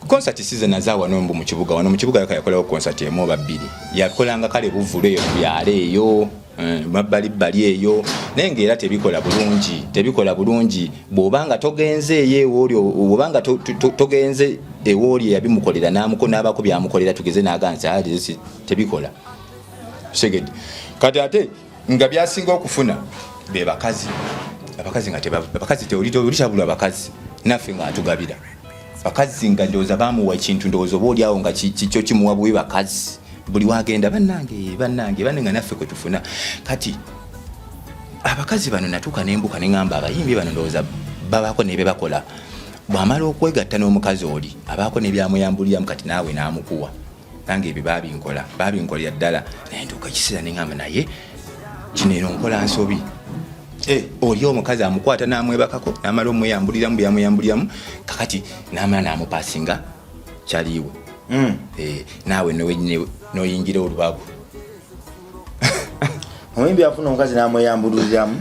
concert season za wano mu kibuga wano mu kibuga yakolawo concert emu oba bbiri yakolanga kale Buvulo eyo byale eyo mabbali eyo naye ng'era tebikola bulungi bw'obanga togenze eyo obanga togenze ewooli yabimukolera n'abako byamukolera tugeze n'aganza tebikola segedi kati ate nga byasinga okufuna be abakazi nga abakazi teolitabula abakazi naffe nga atugabira bakazi nga ndowooza bamuwa ekintu ndowooza oba oliawo nga kikyo kimuwa buwe bakazi buli wagenda bannange nga naffe kwe tufuna kati abakazi bano natuuka nembuka neŋŋamba abayimbi bano ndowooza babaako ne bye bakola bw'amala okwegatta n'omukazi oli abaako ne byamuyambuliramu kati naawe n'amukuwa nange ebyo babinkolera ddala naye ntuuka ekiseera neŋŋamba naye kino eno nkola nsobi oli omukazi amukwata n'amwebakako n'amala omweyambuliramu byamuyambuliramu kakati n'amala n'amupasinga kyaliiwe naawe noyingira olubabu omuyimbi afuna omukazi n'amweyambuliramu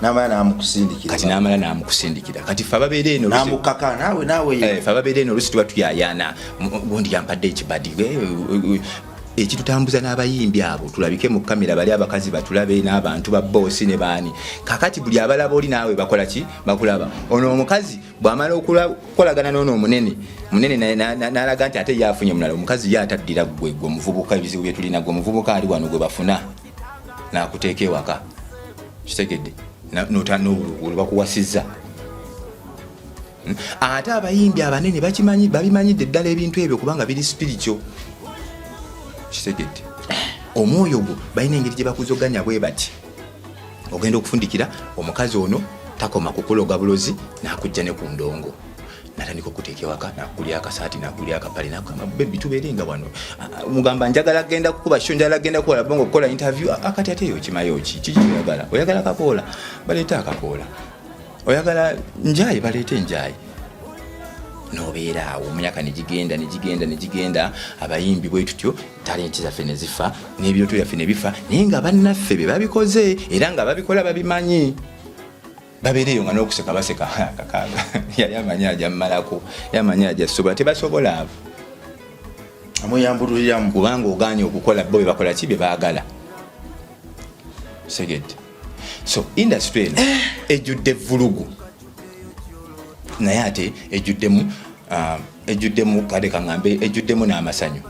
n'amala n'amukusindikira kati n'amala n'amukusindikira kati fe ababeera eno n'amukaka naawe fe ababeera eno olusi tuba tuyayaana gundi yampadde ekibadi ekitutambuza n'abayimbi abo tulabike mu kamera bali abakazi batulabe n'abantu ba boss ne baani kakati buli abalaba oli naawe bakola ki bakulaba ono omukazi bw'amala okukolagana n'ono omunene n'alaga nti ate yafunye mulala omukazi ye ataddira gwe omuvubuka ebizibu bye tulina gwe omuvubuka ali wano gwe bafuna n'akuteeka ewaka kitegedde n'obululu bakuwasizza ate abayimbi abanene babimanyidde ddala ebintu ebyo kubanga biri spiritual kitegedde omwoyo gwo balina engeri gye bakuzoganya bwe bati ogenda okufundikira omukazi ono takoma kukuloga bulozi n'akujja ne ku ndongo natandika okuteeka ewaka n'akulya akasaati n'akulya akapale n'akugamba bebi tubeerenga wano mugamba njagala genda kukuba sho njagala genda kukola bongo okukola interview akati ate eyo kimayo kiki oyagala kakoola baleete akakoola oyagala njayi baleete njayi nobeera awo omuyaka negigenda abayimbi bwe tutyo talenti zaffe ne zifa n'ebyoto byaffe ne bifa naye nga bannaffe be babikoze era nga babikola babimanyi babeereyo nga n'okuseka baseka kakaaga yali amanyi ajammalako yamanyi ajasobola tebasobola abo amuyambululiramu kubanga ogaanye okukola bo be bakola ki bye baagala segedde so industry eno ejjudde vulugu naye ate ejjuddemu kale kaŋŋambe ejjuddemu n'amasanyu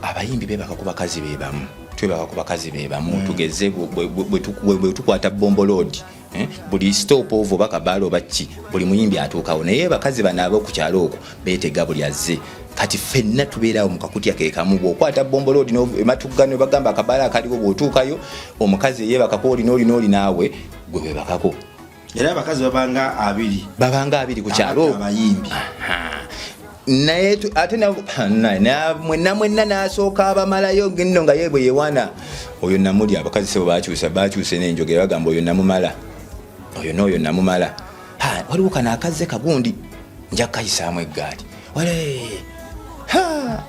abayimbi bebaka ku bakazi bebamu twebaka ku bakazi bebamu tugeze bwe tukwata bomboloodi buli stop ovo bakabaala obaki buli muyimbi atuukawo naye bakazi bano ab'okukyalo okwo beetega buli azze kati ffenna tubeerawo mu kakutya ke kamu bw'okwata bomboloodi ematuggano bagamba akabaala akaliwo bw'otuukayo omukazi eyebakako oli naawe gwe bebakako era abakazi babanga abiri ku kyalo abayimbi naye ate mwenna n'asooka abamalayo nno nga yeebwe yewana oyo namuli abakazi sebo bakyuse n'enjogera bagamba oyo namumala oyo namumala waliwo kano akazze kagundi nja kukayisaamu eggaali wale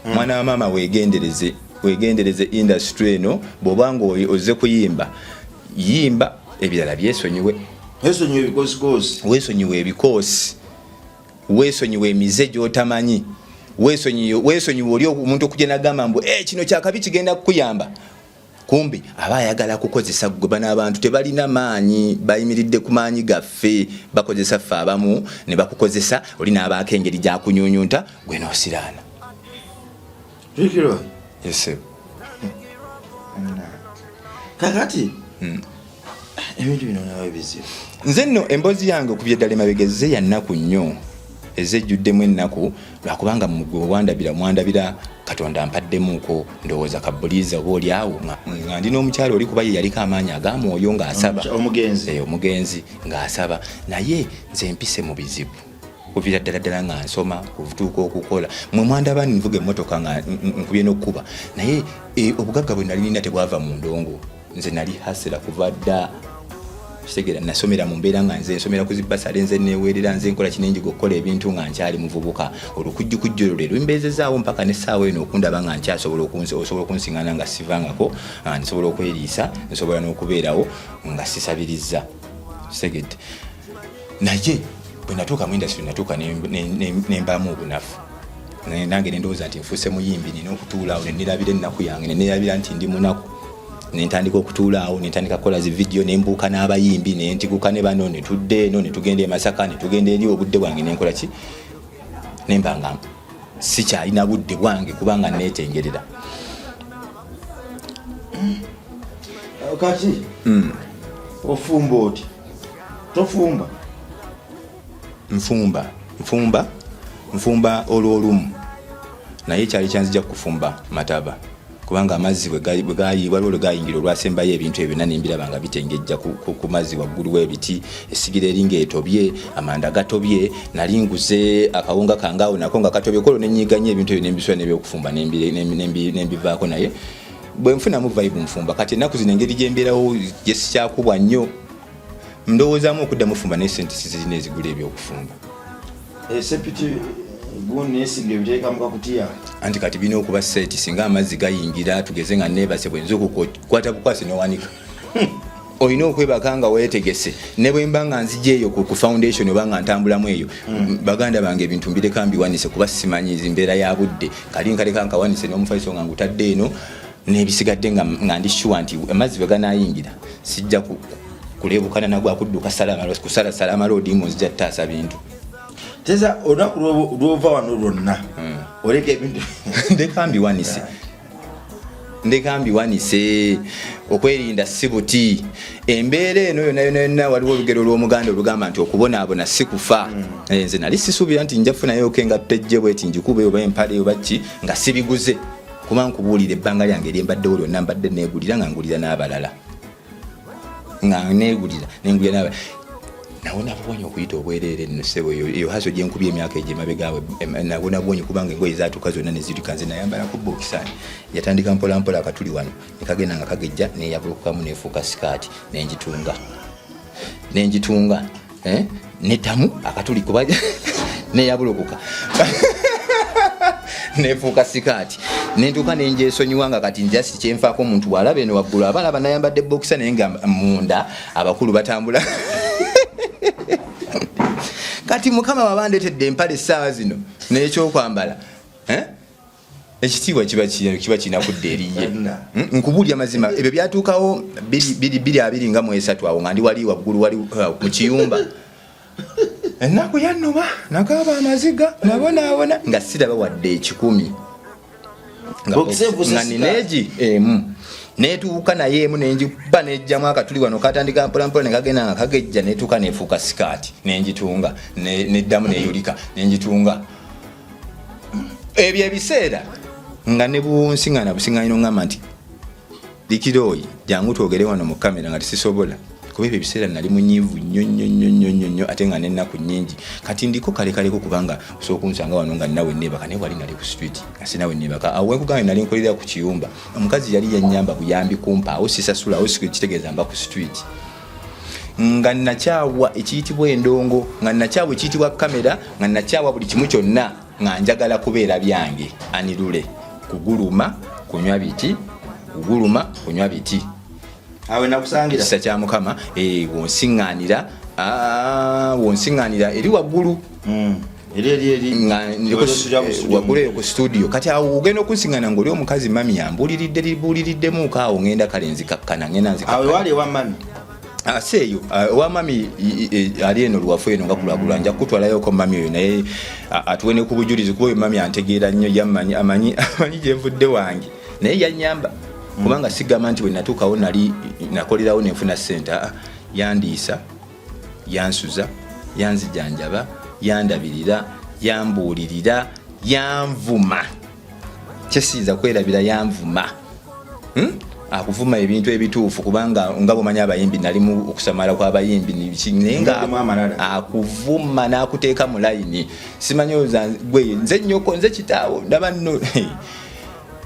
mwana wa maama wegendereze industry eno bw'obanga ozze kuyimba yimba ebirala byesonyiwe weesonyiwe ebikoosi weesonyiwe emize gy'otamanyi weesonyiwe oli omuntu okujja n'agamba mbu kino kyakabi kigenda kukuyamba kumbi aba ayagala kukozesa gwe n'abantu tebalina maanyi bayimiridde ku maanyi gaffe bakozesa ffe abamu ne bakukozesa oli n'abaako engeri gyakunyunyunta gwe n'osiraana yes kakati ebintu bino nawe bizibu nze nno emboozi yange okubya eddala emabegeze ya nnaku nnyo ezejjuddemu ennaku lwakubanga mwandabira katonda ampaddemuko ndowooza kabuliiza oba oli awo nga ndina omukyalo oli kuba ye yaliko amaanyi ag'amwoyo ng'asaba omugenzi ng'asaba naye nze mpise mu bizibu kuvira ddala nga nsoma kutuuka okukola mwe mwandaba nvuga emmotoka nga nkubye n'okkuba naye obugagga bwe nali nina tebwava mu ndongo nze nali hasira kuva dda kitegera nasomera mu mbeera nga nze nsomera ku zibasale nze neeweerera nze nkola kinenjiga okukola ebintu nga nkyali muvubuka olukujjukujjo lero mbeezezaawo mpaka n'essaawa eno okundaba nga nkyasobola okunsiŋŋana nga sivangako nsobola okweriisa nsobola n'okubeerawo nga sisabiriza kitegedde naye bwe natuuka mu industry natuuka nembaamu obunafu nange nendowooza nti nfuuse muyimbi nina okutuulaawo nenerabira ennaku yange nenerabira nti ndi munaku nentandika okutuulaawo nentandika kukola zi video nembuuka n'abayimbi nentiguka ne bano netudde eno netugenda e Masaka netugenda eri obudde bwange nenkola ki nembanga sikyalina budde bwange kubanga neetengerera kati ofumba oti tofumba nfumba olwolumu naye kyali kyanzija kufumba mataba kubanga amazzi waliwo lwegayingira olwasembayo ebintu ebyo nanimbiraba nga bitengejja ku mazzi waggulu w'ebiti esigira eringa etobye amanda gatobye nalinguze akawunga kangawo nako nga katobye kolo nenyiganya ebintu ebyo nembisula nebyokufumba nembivaako naye bwe nfunamu vibe nfumba kati ennaku zino engeri gyembeerawo gyesikyakubwa nnyo ndowoozamu okudda mufumba naye sente sizirina ezigula ebyokufumba sepiti gunesinga ebiteeka mukakutiya anti kati bina okuba seti singa amazzi gayingira tugeze nga neebase bwenza okukwata bukwasi nowanika olina okwebaka nga weetegese ne bwe mba nga nzija eyo ku foundation oba nga ntambulamu eyo baganda bange ebintu mbireka mbiwanise kuba simanyizi mbeera ya budde kali nkaleka nkawanise n'omufaliso nga ngutadde eno n'ebisigadde nga ndi sure nti amazzi bwe ganayingira sijja kulebukana nagwo akudduka kusala salama road nzija ttaasa bintu teza olunaku lwova wano lwonna oleka ebintu ndeka mbiwanise okwerinda si buti embeera eno yonna waliwo olugero lw'omuganda olugamba nti okubonaabona si kufa nze nali sisuubira nti njafunayo kengatto ejje bweti njikube oba empale oba ki nga sibiguze kuba nkubuulira ebbanga lyange eryembaddewo lyonna mbadde neegulira nga ngulira n'abalala nawona bwonyi okuyita obwereere nno ssebo eyo haso gyenkubye emyaka egyo emabegaawe nawona bwonyi kubanga engoye zaatuuka zonna nezirika nze nayambalako bokisani yatandika mpolampola akatuli wano nekagenda nga kagejja neyabulukukamu nefuuka sikaati nenjitunga netamu akatuli kuba neyabulukuka nefuuka sikaati nentuuka nenjesonyiwa nga kati njasi kyenfaako omuntu walaba eno waggulu abalaba nayambadde bokisa naye nga munda abakulu batambula kati mukama wabandetedde empale essaawa zino n'ekyokwambala ekitiibwa kiba kinakudda eriye nkubuulya mazima ebyo byatuukawo 2023 awo nga ndi wali waggulu wali mu kiyumba ennaku yannuma nakaaba amaziga nabonaabona nga siraba wadde 10 nga nineegi emu netuuka naye emu nenjiba nejjamu akatuli wano katandika mpolampola nekagenda nga kagejja netuuka nefuuka sikaati nenjitunga neddamu neyulika nenjitunga ebyo ebiseera nga ne bunsiŋŋana busiŋŋanyi noŋŋamba nti likirooyi jangu twogere wano mu kamera nga tisisobola kuba ebyo ebiseera nali munyiivu nnyo ate nga nennaku nnyingi kati ndiko kalekaleko kubanga osooka kunsanga wano nga ninawe neebaka naye wali nali ku street nga sinawe neebaka awo wekugambe nali nkolera ku kiyumba omukazi yali yannyamba buyambi kumpa awo sisasula awo kitegeeza mba ku street nga nakyawa ekiyitibwa endongo nga nakyawa ekiyitibwa kamera nga nakyawa buli kimu kyonna nga njagala kubeera byange anirule kuguluma kunywa biti kuguluma kunywa biti awe nakusangira kisa kya mukama wonsiŋŋanira eri waggulu waggulu ku studio kati awo ogenda okunsiŋŋana ng'oli omukazi mami yambuuliriddemu awo ngenda kale nzikakkana awe wali ewa mami seeyo owa mami ali eno luwafu eno nga kulagula nja kutwalayoko mami oyo naye atuwene ku bujulizi kuba oyo mami antegeera nnyo yammanyi amanyi gyenvudde wange naye yannyamba kubanga sigamba nti wenatuukawo nali nakolerawo nenfuna ssente yandiisa yansuza yanzijanjaba yandabirira yambuulirira yanvuma kyesiyinza kwerabira yanvuma akuvuma ebintu ebituufu kubanga nga bwomanya abayimbi nalimu okusamala kw'abayimbi nikinenga akuvuma n'akuteeka mu layini simanyi gwe nze nnyoko nze kitaawo ndaba nno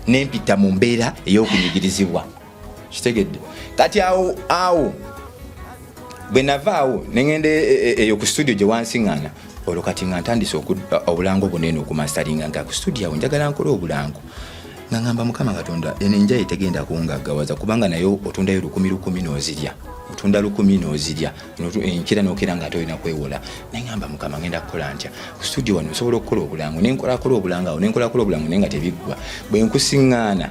nempita mu mbeera ey'okunyigirizibwa kitegedde kati awo bwe navaawo nengende eyo ku studio gye wansiŋŋaana olwo kati nga ntandise obulango bunene okumastaringa nga ku studio awo njagala nkole obulango nga ngamba Mukama Katonda enenja etegenda kungaggawaza kubanga nayo otundayo 10,000 n'ozirya otunda 10 n'ozirya enkira n'okera nga toyina kwewola nengamba Mukama ngenda kukola ntya ku studio wano nsobola okukola obulango nenkola obulango awo nenkola obulango naye nga tebiggwa bwe nkusiŋŋaana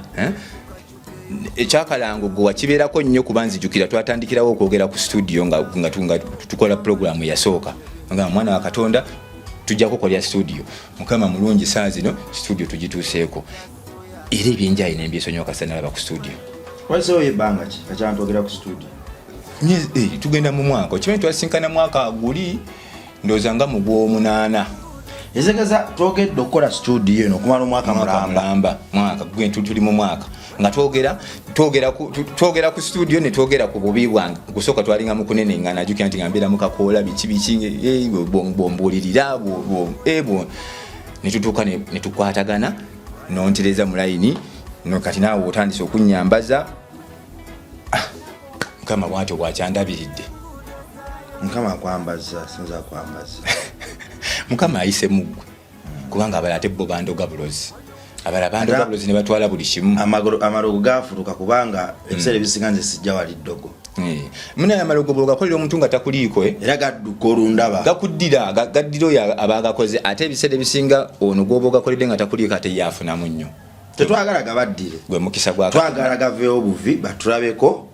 ekyakalango gwe wakibeerako nnyo kuba nzijukira twatandikirawo okwogera ku studio nga tukola programu yasooka nga mwana wa Katonda tujja kukolya studio Mukama mulungi saa zino studio tugituuseeko era ebyenjayi n'embyesonyiwa kasa nalaba ku studio wasewo yebbanga ki akyantwogera ku studio tugenda mu mwaka okimanyi twasinkana mwaka guli ndowooza nga mu Gw'omunaana ezegeza twogedde okukola studio eno okumala omwaka mulamba mwaka gwe tuli mu mwaka nga twogera ku studio ne twogera ku bubi bwange kusooka twalinga mu kunenengana ajukira nti nga mbeera mu kakoola biki bombuulirira ne tutuuka ne tukwatagana nontereza mu layini kati naawe otandise okunnyambaza Mukama bwatyo bwakyandabiridde Mukama akwambaza sinza akwambaza Mukama ayise muggwe kubanga abala ate bo bandoga bulozi abala bandoga bulozi ne batwala buli kimu amalogo gafuruka kubanga ebiseera ebisinga nze sijja wali ddogo muna amalogo bw'ogakolera omuntu nga takuliiko era gadduka olundaba gakuddira gaddira oyo abaagakoze ate ebiseera ebisinga ono gw'oba ogakoledde nga takuliiko ate yaafunamu nnyo tetwagala gabaddire gwe mukisa gwa twagala gaveewo buvi batulabeko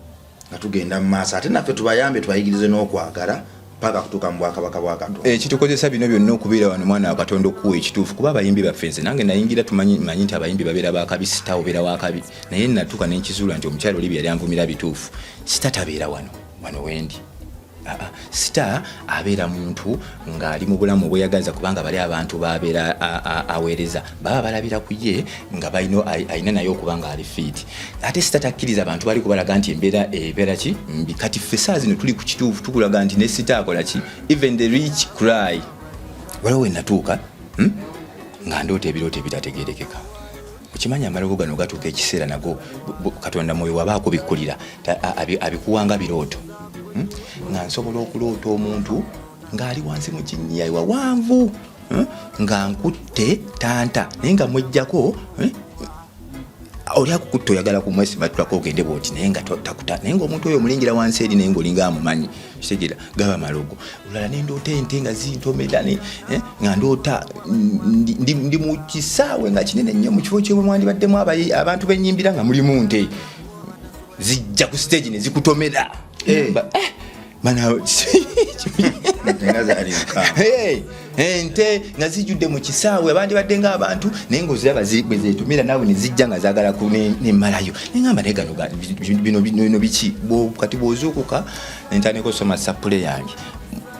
nga tugenda mu maaso ate naffe tubayambe twayigirize n'okwagala paka kutuuka mu Bwakabaka bwa Katonda kitukozesa bino byonna okubeera wano mwana wa Katonda okuwa ekituufu kuba abayimbi baffe nze nange nayingira tumanyi nti abayimbi babeera bakabi sita obeera wakabi naye natuuka nenkizuula nti omukyalo oli byali anvumira bituufu sita tabeera wano wendi sita abeera muntu ng'ali mu bulamu obweyagaza kubanga bali abantu babeera aweereza baba balabira ku ye nga alina naye okuba nga ali fiiti ate sita takkiriza abantu bali kubalaga nti embeera ebeera ki mbi kati ffe saa zino tuli ku kituufu tukulaga nti ne sita akola ki even the rich cry waliwo we natuuka nga ndoota ebirooto ebitategeerekeka okimanya amalogo gano gatuuka ekiseera nago Katonda mwoyo wabaako bikkulira abikuwanga birooto nga nsobola okuloota omuntu ng'ali wansi mu kinnya wawanvu nga nkutte tanta naye nga mwejjako oli akukutte oyagala kumwesimatulako ogende bwoti naye nga takuta naye ngaomuntu oyo omulingira wansi eri naye ngaolinga amumanyi kitegera gaba malogo olala nendoota ente nga zintomera nga ndoota ndi mu kisaawe nga kinene nnyo mu kifo kyebwe mwandibaddemu abantu b'ennyimbira nga mulimu nte zijja ku stage ne zikutomera ente nga zijjudde mu kisaawe abandi badde ng'abantu naye ng'oziraba bwe zeetumira naawe ne zijja nga zaagala nemmalayo neŋŋamba naye gano bino biki kati bw'ozuukuka nentandika osoma sapule yange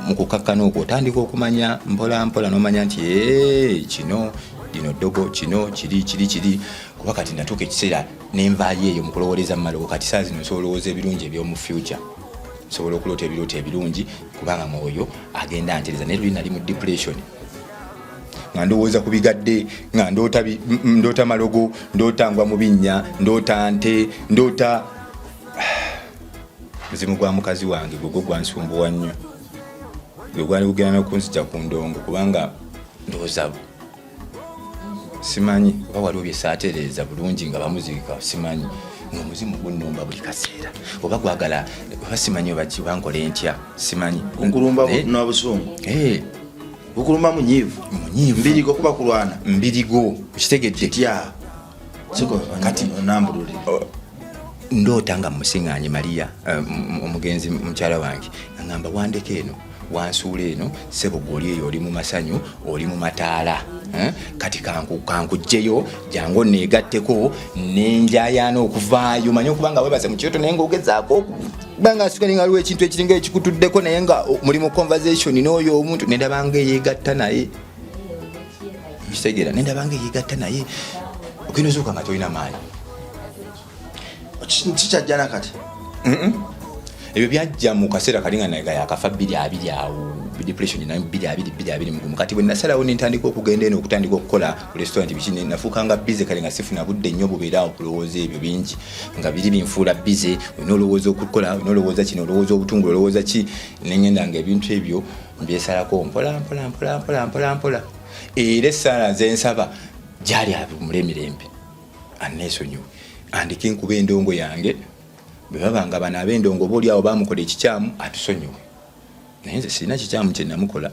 mu kukakkana okwo otandika okumanya mpola mpola n'omanya nti kino lino ddogo kino kiri kuba kati natuuka ekiseera nenvaayo eyo mu kulowooleza mu malogo kati saa zino nsobola olowooza ebirungi eby'omu future sobola okuloota ebirooto ebirungi kubanga mwoyo agenda antereza naye luli nali mu depression nga ndowooza ku bigadde nga ndoota malogo ndoota ngwa mu binnya ndoota nte ndoota muzimu gwa mukazi wange gwegwo gwansumbuwa nnyo gwe gwali kugenda n'okunzija ku ndongo kubanga ndowooza simanyi oba waliwo byesaatereeza bulungi nga bamuziika simanyi ng'omuzimu gunnumba buli kaseera oba gwagala oba simanyi oba kibankole ntya simanyi nkulumba n'obusungu bukulumba munyiivu mbirigo kuba kulwana mbirigo kitegedde tya kati nambululi ndoota nga musiŋŋaanyi Maria omugenzi mukyala wange ngamba wandeke eno wansuula eno sebo gwoli eyo oli mu masanyu oli mu mataala kati kankugjeyo jangu neegatteko nenjayaana okuvaayo manye okubanga webaze mu kyoto naye ngaogezaako banga asukali nga aliwo ekintu ekiringa ekikutuddeko naye nga muli mu conversation n'oyo omuntu nendabanga eyeegatta naye kitegeera nendabanga eyeegatta naye okinozuuka nga tolina maanyi kikyajjana kati ebyo byajja mu kaseera kalinga naye yakafa 220 awo depression na 220 kati bwe nasalawo nentandika okugenda eno okutandika okukola ku restaurant bikini nafuukanga busy kale nga sifuna budde nnyo bubeerawo okulowooza ebyo bingi nga biri binfuula busy olowooza okukola olowooza kino olowooza obutungulu olowooza ki neŋŋendanga ebintu ebyo mbyesalako mpola era essaala zensaba gyali abumulemirembe anneesonyiwe andika enkuba endongo yange bwe babanga bano ab'endongo booli awo bamukola ekikyamu atusonyiwe naye nze sirina kikyamu kye namukola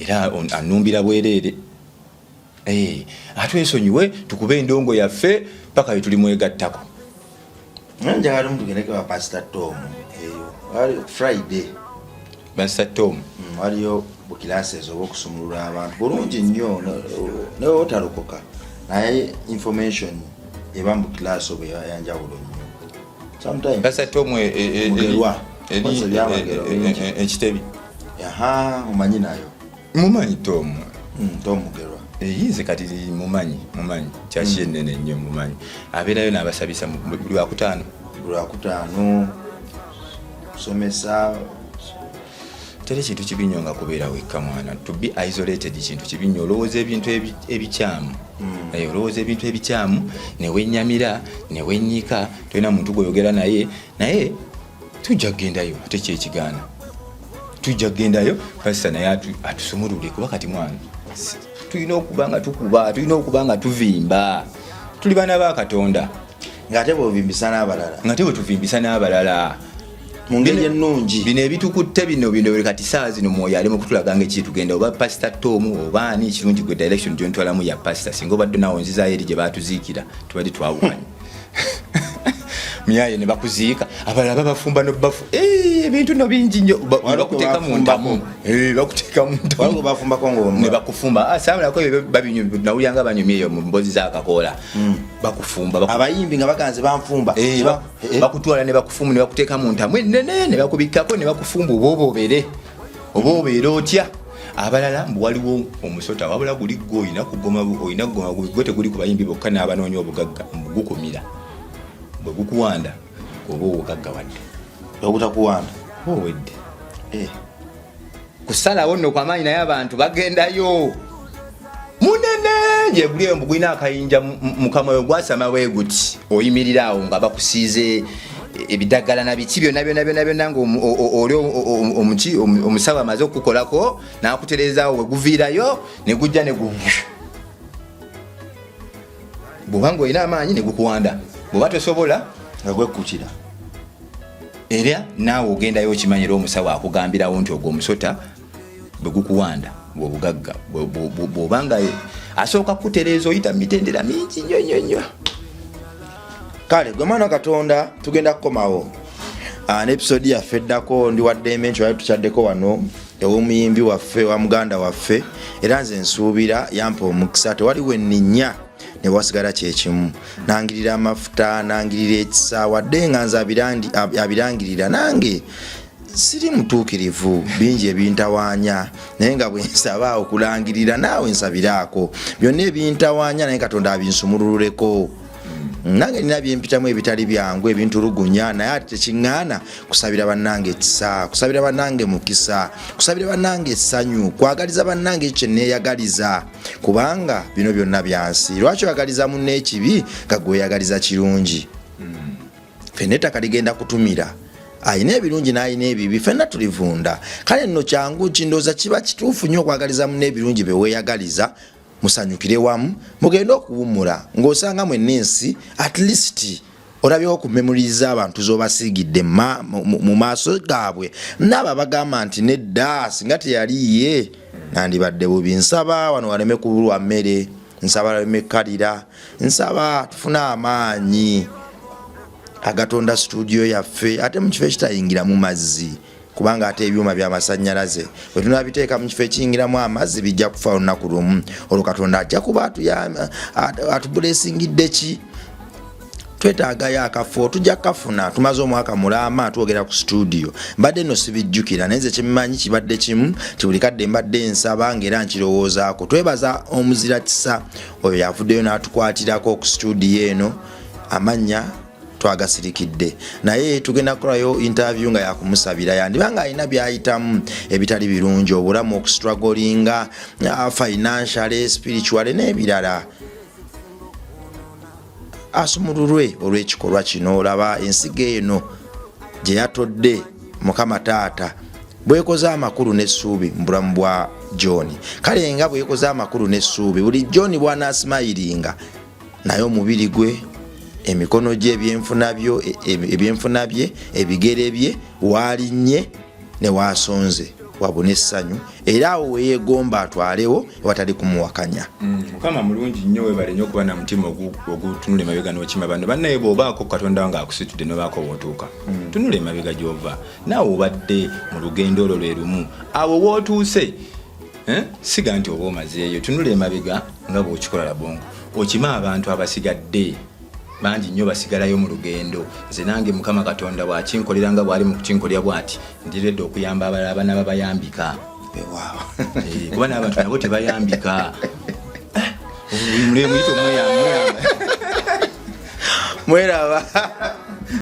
era anumbira bwereere atwesonyiwe tukube endongo yaffe paka tuli mwegattako njagala mutugendeko wa Pastor Tom eyo Friday Pastor Tom waliyo bukilases oba okusumulula abantu bulungi nnyo naye otalokoka naye information eba mu class oba yanjawulo nnyo sometimes Pastor Tom mugerwa ekitebi omanyi nayo mumanyi Tom mugerwa yinze kati mumanyi kyaki ennene nnyo mumanyi abeerayo n'abasabisa buli wakutaano kusomesa teri kintu kibi nnyo nga kubeera wekka mwana to be isolated kintu kibi nnyo olowooza ebintu ebikyamu olowooza ebintu ebikyamu newenyamira newenyika tolina muntu gwoyogera naye tujja kugendayo ate kyekigaana tujja kugendayo pasita naye atusumulule kuba kati mwana tulina okuba nga tukuba tulina okuba nga tuvimba tuli baana ba Katonda ng'ate bwe tuvimbisa n'abalala mu ngeri ennungi bino ebitukutte bino kati saa zino mwoyo alemu kutulaganga ekitugenda oba Pastor Tom oba ani kirungi gwe direction gyontwalamu ya pastor singa obadde nawo nzizaayo eri gye baatuziikira tubadde twawukanye myaye ne bakuziika abalala babafumba nobafu ebintu no bingi nnyo bakuteeka mu ntamu ne bakufumba sabalako nawulyanga banyumya eyo mu mbozi z'akakoola bakufumba abayimbi nga baganze banfumba bakutwala ne bakufumba ne bakuteeka mu ntamu ennene ne bakubikkako ne bakufumba oba obeera otya abalala mbu waliwo omusota wabula guli gwe olina kugoma gwe teguli ku bayimbi bokka n'abanoonya obugagga mbugukumira bwe gukuwanda oba obugagga wadde obutakuwanda owedde kusalawo nno kwamaanyi naye abantu bagendayo munene gyeguli eyo mbugulina akayinja mukamayo gwasama weeguti oyimirira awo nga bakusiize ebidagala na biki byonna nga oli omusawo amaze okukukolako n'akutereezaawo we guviirayo ne gujja ne bw'obanga olina amaanyi ne gukuwanda bw'oba tosobola nga gwekukkira era naawe ogendayo okimanyira omusawo akugambirawo nti ogwo omusota bwe gukuwanda bw'obugagga bw'obanga asooka kutereeza oyita mitendera mingi nnyo kale gwe mwana Katonda tugenda kukomawo n'episode yaffe eddako ndi wadde emencho wayo tukyaddeko wano ew'omuyimbi waffe wa muganda waffe era nze nsuubira yampa omukisa tewaliwo enninya ne wasigala kyekimu nangirira amafuta nangirira ekisa wadde nga nze abirangirira nange siri mutuukirivu bingi ebintawaanya naye nga bwe nsaba okulangirira naawe nsabiraako byonna ebintawaanya naye Katonda abinsumululeko nange nina byempitamu ebitali byangu ebintulugunya naye ate tekiŋŋaana kusabira bannange ekisa kusabira bannange mukisa kusabira bannange essanyu kwagaliza bannange ekyo kyenneeyagaliza kubanga bino byonna byansi lwaki oyagaliza munno ekibi nga gweyagaliza kirungi ffenna ettaka ligenda kutumira ayina ebirungi n'ayina ebibi ffenna tulivunda kale nno kyangu kindowooza kiba kituufu nnyo okwagaliza munno ebirungi bye weeyagaliza musanyukire wamu mugende okuwummula ng'osanga mwenna ensi at least olabyewo okumemoriza abantu z'obasiigidde mu maaso gaabwe naabo bagamba nti nedda singa teyaliye nandibadde bubi nsaba wano waleme kubulwa mmere nsaba waleme kkalira nsaba tufune amaanyi agatonda studio yaffe ate mu kifo ekitayingiramu mazzi kubanga ate ebyuma by'amasannyalaze bwe tunabiteeka mu kifo ekiyingiramu amazzi bijja kufa olunaku lumu olwo Katonda ajja kuba atubulesingidde ki twetaagayo akafo tujja kafuna tumaze omwaka mulama twogera ku studio mbadde nno sibijjukira naye nze kyemmanyi kibadde kimu ti buli kadde mbadde nsaba ng'era nkirowoozaako twebaza omuzira kisa oyo yavuddeyo n'atukwatirako ku studio eno amanya twagasirikidde naye tugenda kukolayo interview nga yakumusabira yandibanga alina byayitamu ebitali birungi obulamu okustrugglinga financially spiritually n'ebirala asumululwe olw'ekikolwa kino olaba ensigo eno gye yatodde mukama taata bwekoze amakulu n'essuubi mu bulamu bwa John kale nga bwekoze amakulu n'essuubi buli John bw'anaasimayiringa naye omubiri gwe emikono gye ebyenfuna bye ebigere bye waalinnye ne wasonze wabona essanyu era awo weyeegomba atwalewo watali kumuwakanya. Mukama mulungi nnyo webale nnyo okuba na mutima ogutunula emabega n'okima bano bannaye bw'obaako Katonda nga akusitudde n'obaako w'otuuka tunula emabega gy'ova naawe obadde mu lugendo olwo lwe lumu awo w'otuuse siga nti oba omazeeyo tunula emabega nga bw'okikola Labongo okima abantu abasigadde bangi nnyo basigalayo mu lugendo nze nange Mukama Katonda bw'akinkolera nga bw'ali mu kukinkolera bw'ati ndiredde okuyamba abalala abana babayambika kuba n'abantu nabo tebayambika mweraba